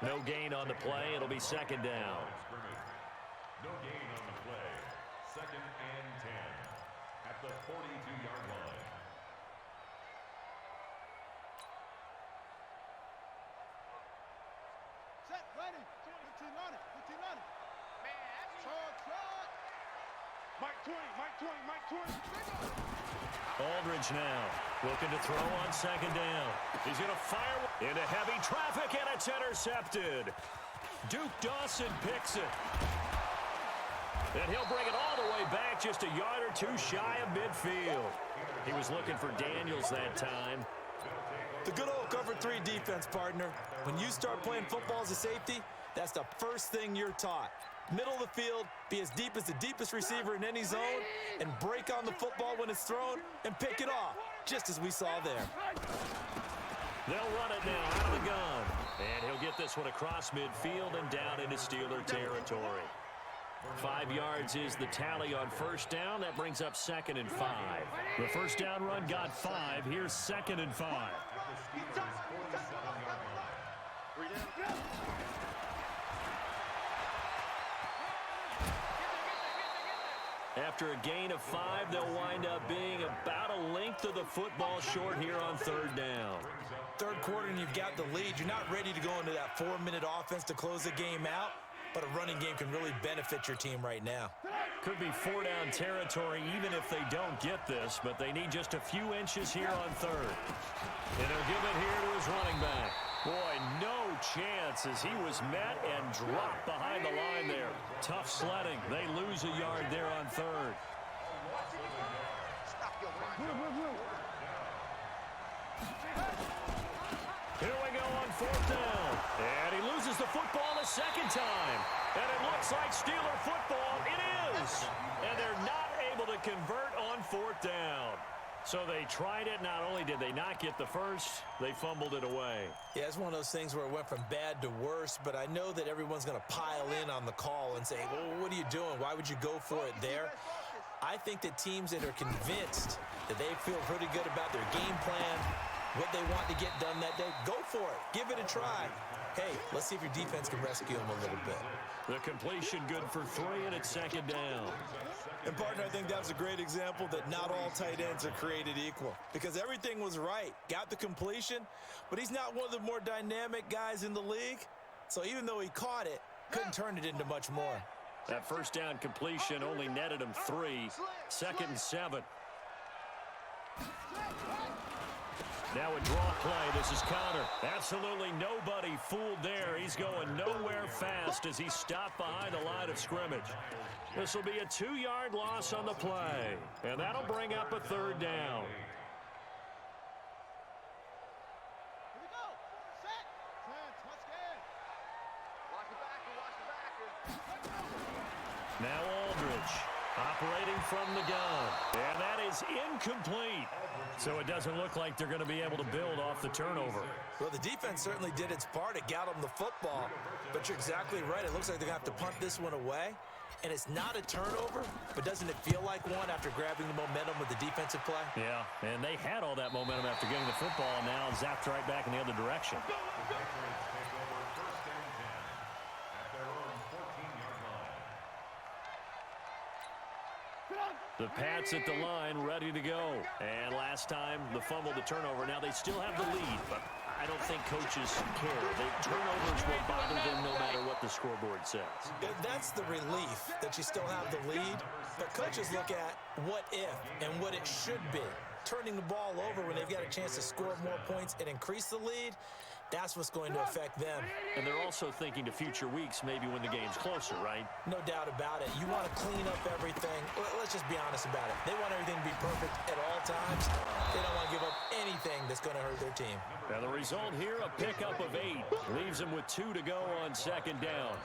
S3: No gain on the play. It'll be 2nd down.
S7: No gain on the play. 2nd and 10 at the 42-yard line.
S2: Set, ready. 15 on it. 15 on it. Mike 20, Mike 20, Mike 20.
S3: Aldridge now looking to throw on 2nd down. He's going to fire into heavy traffic, and it's intercepted. Duke Dawson picks it. And he'll bring it all the way back, just a yard or 2 shy of midfield. He was looking for Daniels that time.
S4: The good old cover 3 defense, partner. When you start playing football as a safety, that's the first thing you're taught. Middle of the field, be as deep as the deepest receiver in any zone, and break on the football when it's thrown and pick it off, just as we saw there.
S3: They'll run it now out of the gun. And he'll get this one across midfield and down into Steeler territory. 5 yards is the tally on first down. That brings up 2nd and 5. The first down run got 5. Here's 2nd and 5. After a gain of 5, they'll wind up being about a length of the football short here on 3rd down.
S4: Third quarter and you've got the lead. You're not ready to go into that 4-minute offense to close the game out, but a running game can really benefit your team right now.
S3: Could be 4-down territory even if they don't get this, but they need just a few inches here on third. And he'll give it here to his running back. Boy, no chance as he was met and dropped behind the line there. Tough sledding. They lose a yard there on third. Here we go on fourth down. And he loses the football a second time. And it looks like Steeler football. It is. And they're not able to convert on fourth down. So they tried it. Not only did they not get the first, they fumbled it away.
S4: Yeah, it's one of those things where it went from bad to worse, but I know that everyone's going to pile in on the call and say, well, what are you doing? Why would you go for it there? I think that teams that are convinced that they feel pretty good about their game plan, what they want to get done that day, go for it. Give it a try. Hey, let's see if your defense can rescue them a little bit.
S3: The completion good for 3, and it's second down.
S4: And, partner, I think that was a great example that not all tight ends are created equal because everything was right. Got the completion, but he's not one of the more dynamic guys in the league. So even though he caught it, couldn't turn it into much more.
S3: That first down completion only netted him 3. 2nd and 7. Now a draw play. This is Conner. Absolutely nobody fooled there. He's going nowhere fast as he stopped behind the line of scrimmage. This will be a 2-yard loss on the play. And that'll bring up a third down. Now Aldridge operating from the gun. And that is incomplete. So it doesn't look like they're going to be able to build off the turnover.
S4: Well, the defense certainly did its part. It got them the football. But you're exactly right. It looks like they're going to have to punt this one away. And it's not a turnover, but doesn't it feel like one after grabbing the momentum with the defensive play?
S3: Yeah, and they had all that momentum after getting the football, and now zapped right back in the other direction. The Pats at the line, ready to go. And last time, the fumble, the turnover. Now they still have the lead, but I don't think coaches care. The turnovers will bother them no matter what the scoreboard says.
S4: That's the relief that you still have the lead. But coaches look at what if and what it should be. Turning the ball over when they've got a chance to score more points and increase the lead, that's what's going to affect them.
S3: And they're also thinking to future weeks, maybe when the game's closer, right?
S4: No doubt about it. You want to clean up everything. Let's just be honest about it. They want everything to be perfect at all times. They don't want to give up anything that's going to hurt their team.
S3: Now the result here, a pickup of 8. Leaves them with 2 to go on second down.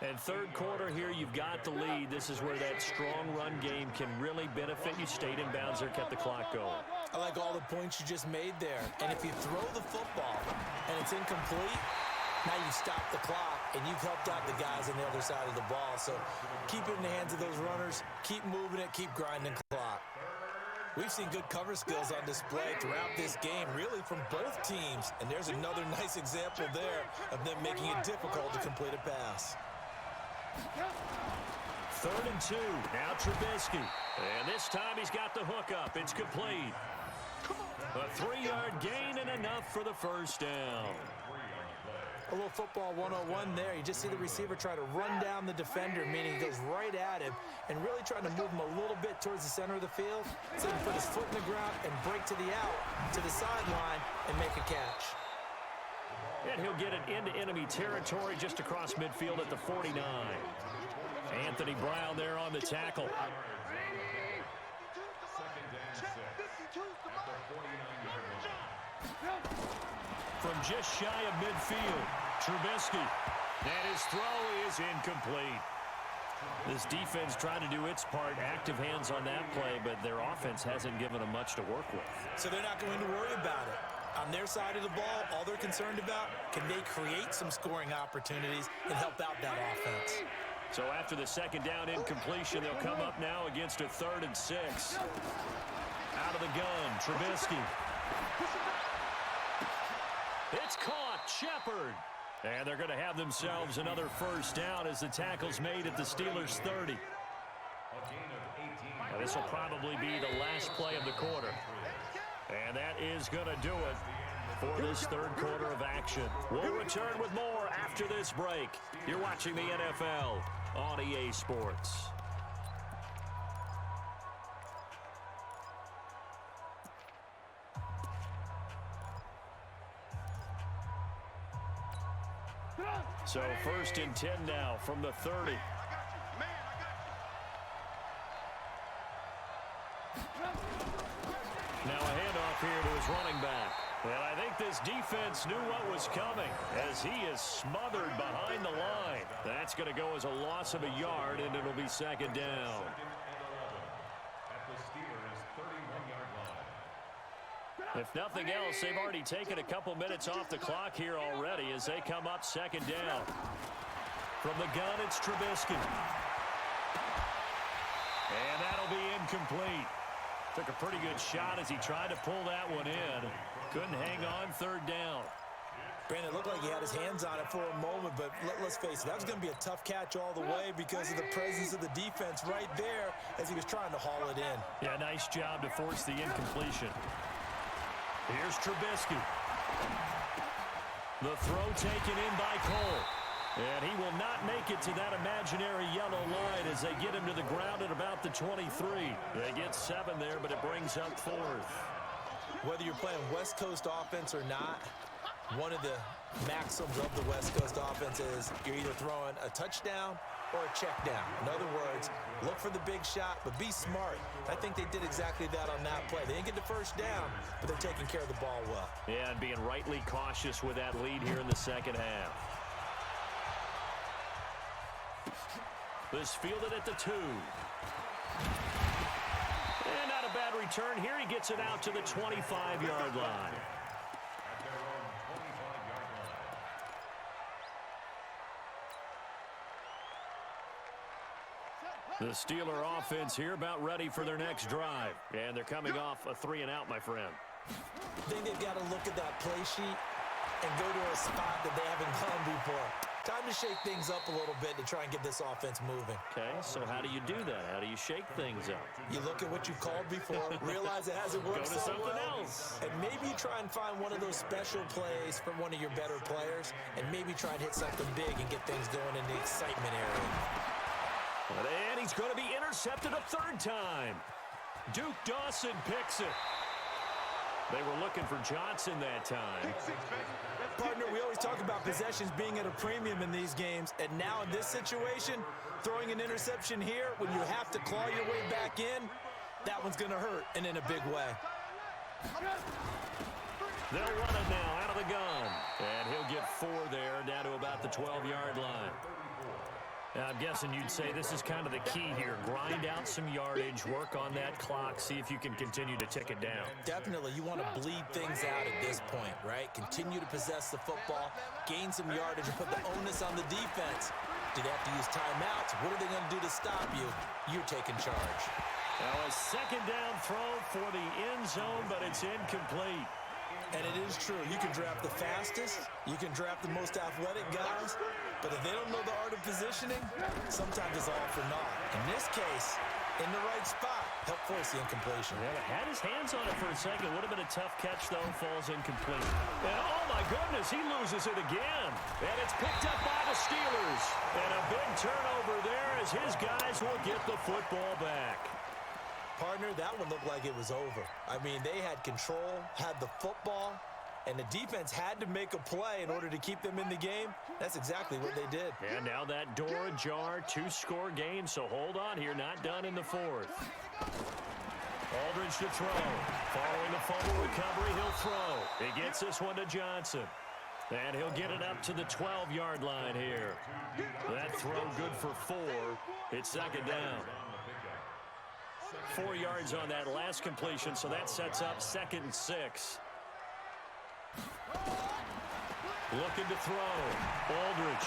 S3: And third quarter here, you've got the lead. This is where that strong run game can really benefit you. Stayed in bounds there, kept the clock going.
S4: I like all the points you just made there. And if you throw the football and it's incomplete, now you stop the clock and you've helped out the guys on the other side of the ball. So keep it in the hands of those runners. Keep moving it. Keep grinding the clock. We've seen good cover skills on display throughout this game, really from both teams. And there's another nice example there of them making it difficult to complete a pass.
S3: 3rd and 2. Now Trubisky. And this time he's got the hook up. It's complete. A 3-yard gain and enough for the first down.
S4: A little football 101 there. You just see the receiver try to run down the defender, meaning he goes right at him and really trying to move him a little bit towards the center of the field so he can put his foot in the ground and break to the out, to the sideline, and make a catch.
S3: And he'll get it into enemy territory just across midfield at the 49. Anthony Brown there on the tackle. From just shy of midfield, Trubisky. And his throw is incomplete. This defense trying to do its part, active hands on that play, but their offense hasn't given them much to work with.
S4: So they're not going to worry about it. On their side of the ball, all they're concerned about, can they create some scoring opportunities and help out that offense?
S3: So after the second down incompletion, they'll come up now against a 3rd and 6. Out of the gun, Trubisky. It's caught, Shepard. And they're going to have themselves another first down as the tackle's made at the Steelers' 30. Now, this will probably be the last play of the quarter. And that is going to do it. for this third quarter of action. We'll return with more after this break. You're watching the NFL on EA Sports. So 1st and 10 now from the 30. Now a handoff here to his running back. And I think this defense knew what was coming as he is smothered behind the line. That's going to go as a loss of a yard, and it'll be 2nd down.
S7: At the Steelers' 31-yard line.
S3: If nothing else, they've already taken a couple minutes off the clock here already as they come up 2nd down. From the gun, it's Trubisky. And that'll be incomplete. Took a pretty good shot as he tried to pull that one in. Couldn't hang on 3rd down.
S4: Brandon, it looked like he had his hands on it for a moment, but let's face it, that was going to be a tough catch all the way because of the presence of the defense right there as he was trying to haul it in.
S3: Yeah, nice job to force the incompletion. Here's Trubisky. The throw taken in by Cole. And he will not make it to that imaginary yellow line as they get him to the ground at about the 23. They get 7 there, but it brings up 4th.
S4: Whether you're playing West Coast offense or not, one of the maxims of the West Coast offense is you're either throwing a touchdown or a check down. In other words, look for the big shot, but be smart. I think they did exactly that on that play. They didn't get the first down, but they're taking care of the ball well.
S3: Yeah, and being rightly cautious with that lead here in the 2nd half. This fielded at the 2. And not a bad return here. He gets it out to the 25-yard line.
S7: At their own 25-yard line.
S3: The Steeler offense here about ready for their next drive. And they're coming off a 3-and-out, my friend.
S4: I think they've got to look at that play sheet and go to a spot that they haven't gone before. Time to shake things up a little bit to try and get this offense moving.
S3: Okay, so how do you do that? How do you shake things up?
S4: You look at what you've called before, realize it hasn't worked
S3: Go to
S4: so
S3: something
S4: well,
S3: else.
S4: and maybe you try and find one of those special plays from one of your better players, and maybe try and hit something big and get things going in the excitement area.
S3: And he's going to be intercepted a 3rd time. Duke Dawson picks it. They were looking for Johnson that time.
S4: Partner, we always talk about possessions being at a premium in these games, and now in this situation, throwing an interception here when you have to claw your way back in, that one's going to hurt, and in a big way.
S3: They'll run it now out of the gun. And he'll get 4 there, down to about the 12-yard line. Now, I'm guessing you'd say this is kind of the key here. Grind out some yardage, work on that clock, see if you can continue to tick it down.
S4: Definitely. You want to bleed things out at this point, right? Continue to possess the football, gain some yardage, and put the onus on the defense. Do they have to use timeouts? What are they going to do to stop you? You're taking charge.
S3: Now, a 2nd down throw for the end zone, but it's incomplete.
S4: And it is true. You can draft the fastest. You can draft the most athletic guys. But if they don't know the art of positioning, sometimes it's all for naught. In this case, in the right spot, help force the incompletion.
S3: Yeah, had his hands on it for a second. Would have been a tough catch, though. Falls incomplete. And, oh, my goodness, he loses it again. And it's picked up by the Steelers. And a big turnover there as his guys will get the football back.
S4: Partner, that one looked like it was over. I mean, they had control, had the football, and the defense had to make a play in order to keep them in the game. That's exactly what they did.
S3: And now that door ajar, 2-score game, so hold on here, not done in the 4th. Aldridge to throw. Following the fumble recovery, he'll throw. He gets this one to Johnson. And he'll get it up to the 12-yard line here. That throw good for 4. It's 2nd down. 4 yards on that last completion, so that sets up 2nd and 6. Looking to throw. Aldridge.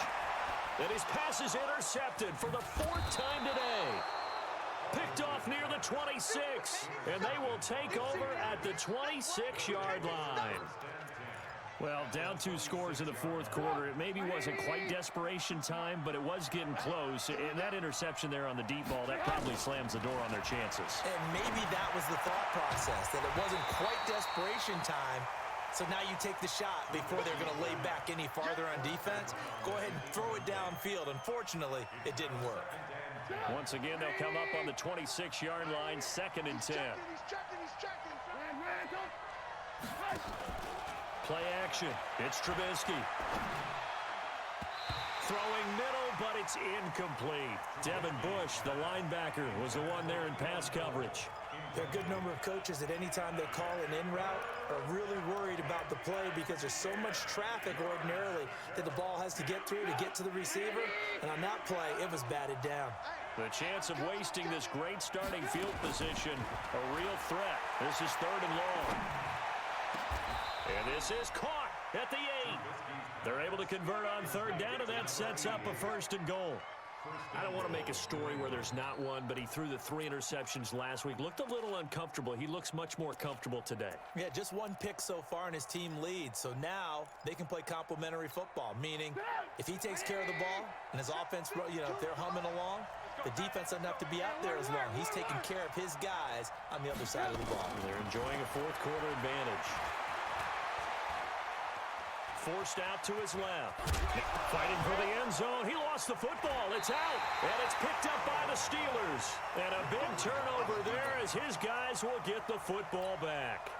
S3: And his pass is intercepted for the 4th time today. Picked off near the 26. And they will take over at the 26-yard line. Well, down 2 scores in the 4th quarter. It maybe wasn't quite desperation time, but it was getting close. And that interception there on the deep ball, that probably slams the door on their chances.
S4: And maybe that was the thought process, that it wasn't quite desperation time, So now you take the shot before they're going to lay back any farther on defense. Go ahead and throw it downfield. Unfortunately, it didn't work.
S3: Once again, they'll come up on the 26-yard line, 2nd and 10. Play action. It's Trubisky. Throwing middle, but it's incomplete. Devin Bush, the linebacker, was the one there in pass coverage.
S4: There are a good number of coaches at any time they call an in route are really worried about the play because there's so much traffic ordinarily that the ball has to get through to get to the receiver. And on that play, it was batted down.
S3: The chance of wasting this great starting field position, a real threat. This is 3rd and long. And this is caught at the 8. They're able to convert on 3rd down, and that sets up a 1st and goal. I don't want to make a story where there's not one, but he threw the 3 interceptions last week. Looked a little uncomfortable. He looks much more comfortable today.
S4: Yeah, just 1 pick so far, and his team leads. So now they can play complementary football, meaning if he takes care of the ball and his offense, if they're humming along, the defense doesn't have to be out there as long. He's taking care of his guys on the other side of the ball.
S3: They're enjoying a 4th quarter advantage. Forced out to his left. Fighting for the end zone. He lost the football. It's out. And it's picked up by the Steelers. And a big turnover there as his guys will get the football back.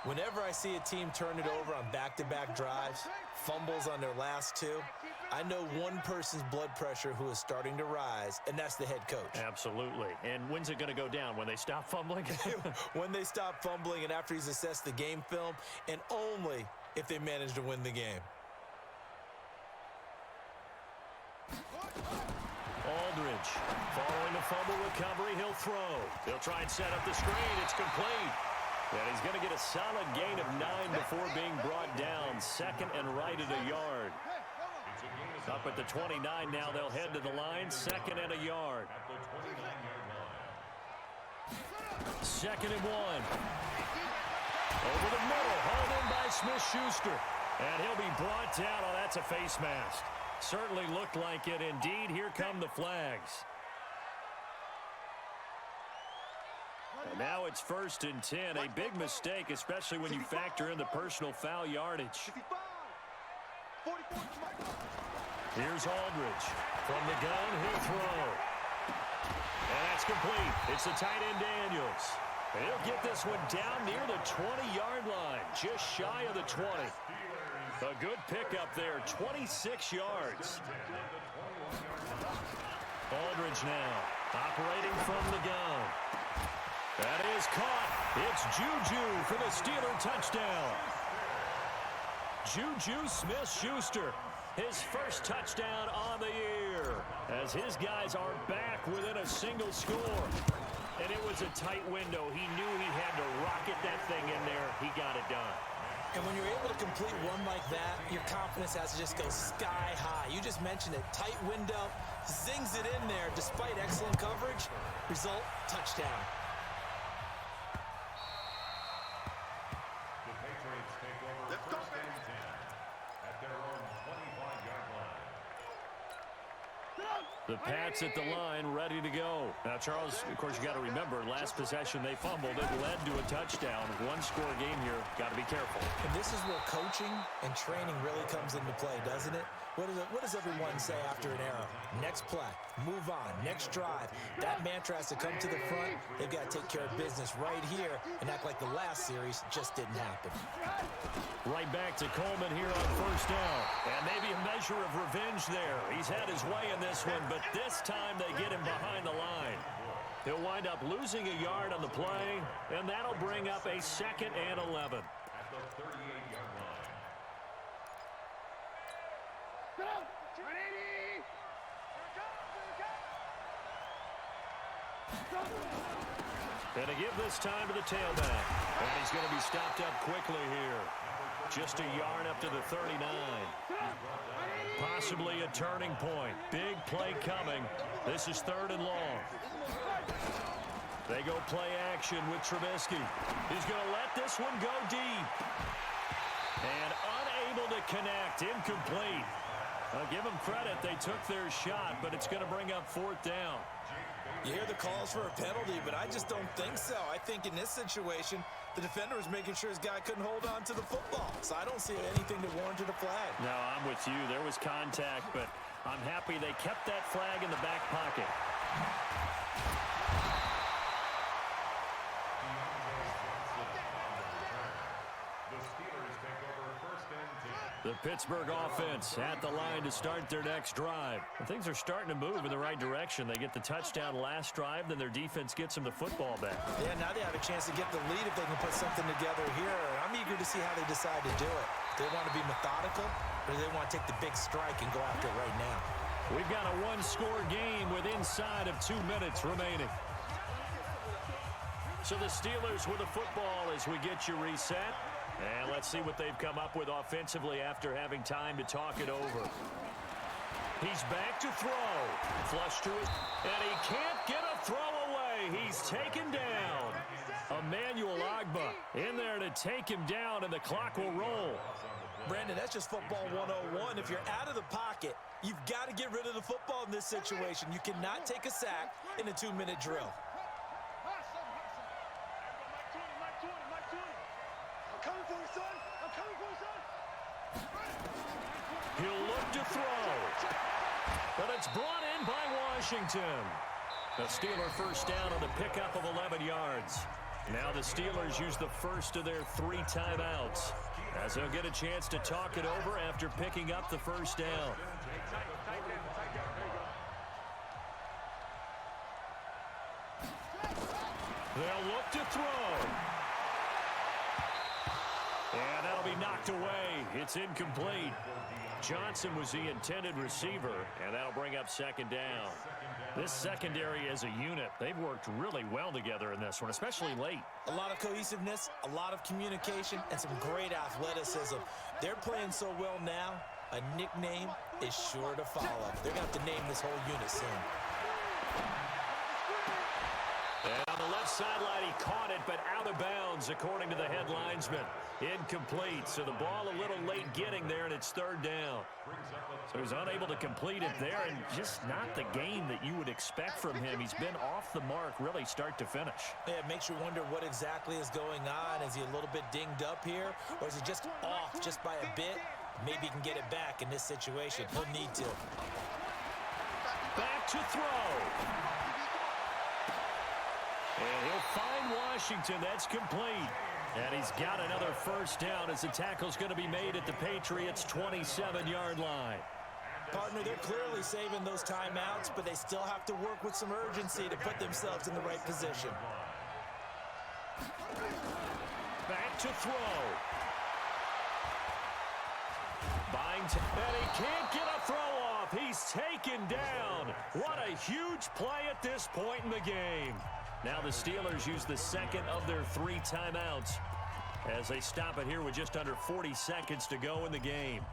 S4: Whenever I see a team turn it over on back-to-back drives, fumbles on their last 2, I know one person's blood pressure who is starting to rise, and that's the head coach.
S3: Absolutely. And when's it going to go down? When they stop fumbling?
S4: When they stop fumbling and after he's assessed the game film, and only if they manage to win the game.
S3: Aldridge, following the fumble recovery, he'll throw. He'll try and set up the screen. It's complete. And he's going to get a solid gain of 9 before being brought down. 2nd and right at a yard. Up at the 29 now, they'll head to the line. 2nd and a yard. 2nd and 1. Over the middle, hauled in by Smith-Schuster. And he'll be brought down. Oh, that's a face mask. Certainly looked like it. Indeed, here come the flags. And now it's 1st and 10. A big mistake, especially when you factor in the personal foul yardage. Here's Aldridge. From the gun, he'll throw. And that's complete. It's the tight end Daniels. And he'll get this one down near the 20-yard line, just shy of the 20. A good pickup there, 26 yards. Aldridge now, operating from the gun. That is caught. It's Juju for the Steeler touchdown. Juju Smith-Schuster, his first touchdown on the year, as his guys are back within a single score. And it was a tight window. He knew he had to rocket that thing in there. He got it done.
S4: And when you're able to complete one like that, your confidence has to just go sky high. You just mentioned it. Tight window, zings it in there despite excellent coverage. Result, touchdown.
S7: The Patriots take over 1st and 10 at their own 25-yard line.
S3: The Pats at the line, ready to go. Now, Charles, of course, you got to remember, last possession they fumbled. It led to a touchdown. 1-score game here. Got to be careful.
S4: And this is where coaching and training really comes into play, doesn't it? What does everyone say after an error? Next play, move on, next drive. That mantra has to come to the front. They've got to take care of business right here and act like the last series just didn't happen.
S3: Right back to Coleman here on 1st down. And maybe a measure of revenge there. He's had his way in this one, but this time they get him behind the line. He'll wind up losing a yard on the play, and that'll bring up a 2nd and 11.
S7: At the 38-yard line.
S3: And to give this time to the tailback. And he's going to be stopped up quickly here. Just a yard up to the 39. Possibly a turning point. Big play coming. This is 3rd and long. They go play action with Trubisky. He's going to let this one go deep. And unable to connect. Incomplete. I'll give them credit. They took their shot, but it's going to bring up 4th down.
S4: You hear the calls for a penalty, but I just don't think so. I think in this situation, the defender was making sure his guy couldn't hold on to the football. So I don't see anything that warranted a flag.
S3: No, I'm with you. There was contact, but I'm happy they kept that flag in the back pocket. The Pittsburgh offense at the line to start their next drive. And things are starting to move in the right direction. They get the touchdown last drive, then their defense gets them the football back.
S4: Yeah, now they have a chance to get the lead if they can put something together here. I'm eager to see how they decide to do it. Do they want to be methodical, or do they want to take the big strike and go after it right now?
S3: We've got a one-score game with inside of 2 minutes remaining. So the Steelers with the football as we get you reset. And let's see what they've come up with offensively after having time to talk it over. He's back to throw. Flush to it. And he can't get a throw away. He's taken down. Emmanuel Ogbah in there to take him down, and the clock will roll.
S4: Brandon, that's just football 101. If you're out of the pocket, you've got to get rid of the football in this situation. You cannot take a sack in a 2-minute drill.
S3: He'll look to throw. But it's brought in by Washington. A Steeler first down on the pickup of 11 yards. Now the Steelers use the first of their 3 timeouts, as they'll get a chance to talk it over after picking up the first down. They'll look to throw. And that'll be knocked away. It's incomplete. Johnson was the intended receiver, and that'll bring up second down. This secondary as a unit, they've worked really well together in this one, especially late.
S4: A lot of cohesiveness, a lot of communication, and some great athleticism. They're playing so well now, a nickname is sure to follow. They're going to have to name this whole unit soon.
S3: And on the left sideline, he caught it, but out of bounds, according to the head linesman. Incomplete, so the ball a little late getting there, and it's third down. So he's unable to complete it there, and just not the game that you would expect from him. He's been off the mark, really, start to finish.
S4: Yeah, it makes you wonder what exactly is going on. Is he a little bit dinged up here, or is he just off just by a bit? Maybe he can get it back in this situation. He'll need to.
S3: Back to throw. And he'll find Washington. That's complete. And he's got another first down as the tackle's going to be made at the Patriots' 27-yard line.
S4: Partner, they're clearly saving those timeouts, but they still have to work with some urgency to put themselves in the right position.
S3: Back to throw. Byington, and he can't get a throw off. He's taken down. What a huge play at this point in the game. Now the Steelers use the second of their 3 timeouts as they stop it here with just under 40 seconds to go in the game.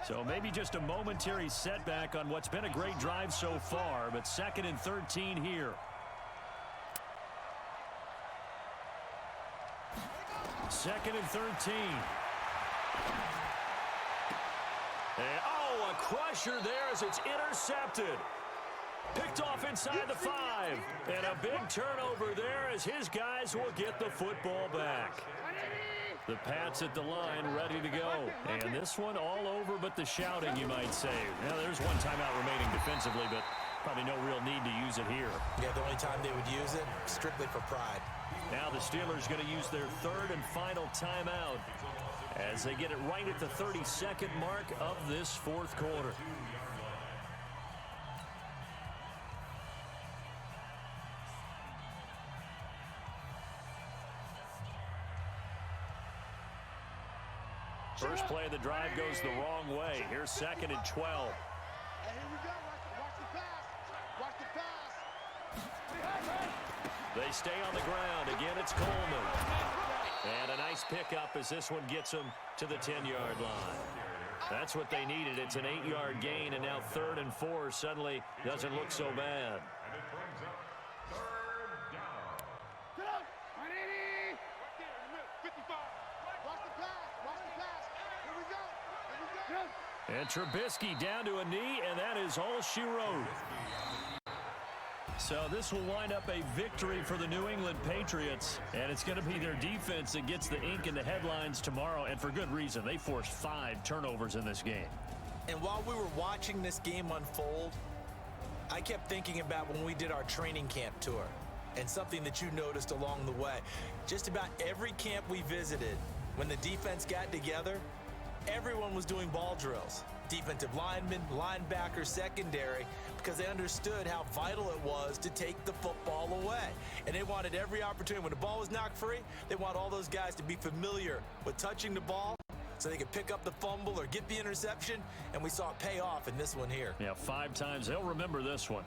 S3: So maybe just a momentary setback on what's been a great drive so far, but 2nd and 13 here. 2nd and 13. And, a crusher there as it's intercepted. Picked off inside the 5. And a big turnover there as his guys will get the football back. The Pats at the line ready to go. And this one all over but the shouting, you might say. Now, there's one timeout remaining defensively, but probably no real need to use it here.
S4: Yeah, the only time they would use it, strictly for pride.
S3: Now the Steelers going to use their 3rd and final timeout as they get it right at the 32nd mark of this 4th quarter. First play of the drive goes the wrong way. Here's 2nd and 12.
S5: And here we go. Watch the pass. Watch the pass.
S3: They stay on the ground. Again, it's Coleman. And a nice pickup as this one gets them to the 10-yard line. That's what they needed. It's an 8-yard gain, and now 3rd and 4 suddenly doesn't look so bad.
S7: And it brings up 3rd down.
S5: Get up. 180. Right there in the middle. 55. Watch the pass. Watch the pass. Here we go. Here we go.
S3: And Trubisky down to a knee, and that is all she wrote. So this will wind up a victory for the New England Patriots, and it's going to be their defense that gets the ink in the headlines tomorrow, and for good reason. They forced 5 turnovers in this game.
S4: And while we were watching this game unfold, I kept thinking about when we did our training camp tour, and something that you noticed along the way. Just about every camp we visited, when the defense got together, everyone was doing ball drills. Defensive linemen, linebackers, secondary, because they understood how vital it was to take the football away. And they wanted every opportunity. When the ball was knocked free, they want all those guys to be familiar with touching the ball so they could pick up the fumble or get the interception, and we saw it pay off in this one here.
S3: Yeah, 5 times. They'll remember this one.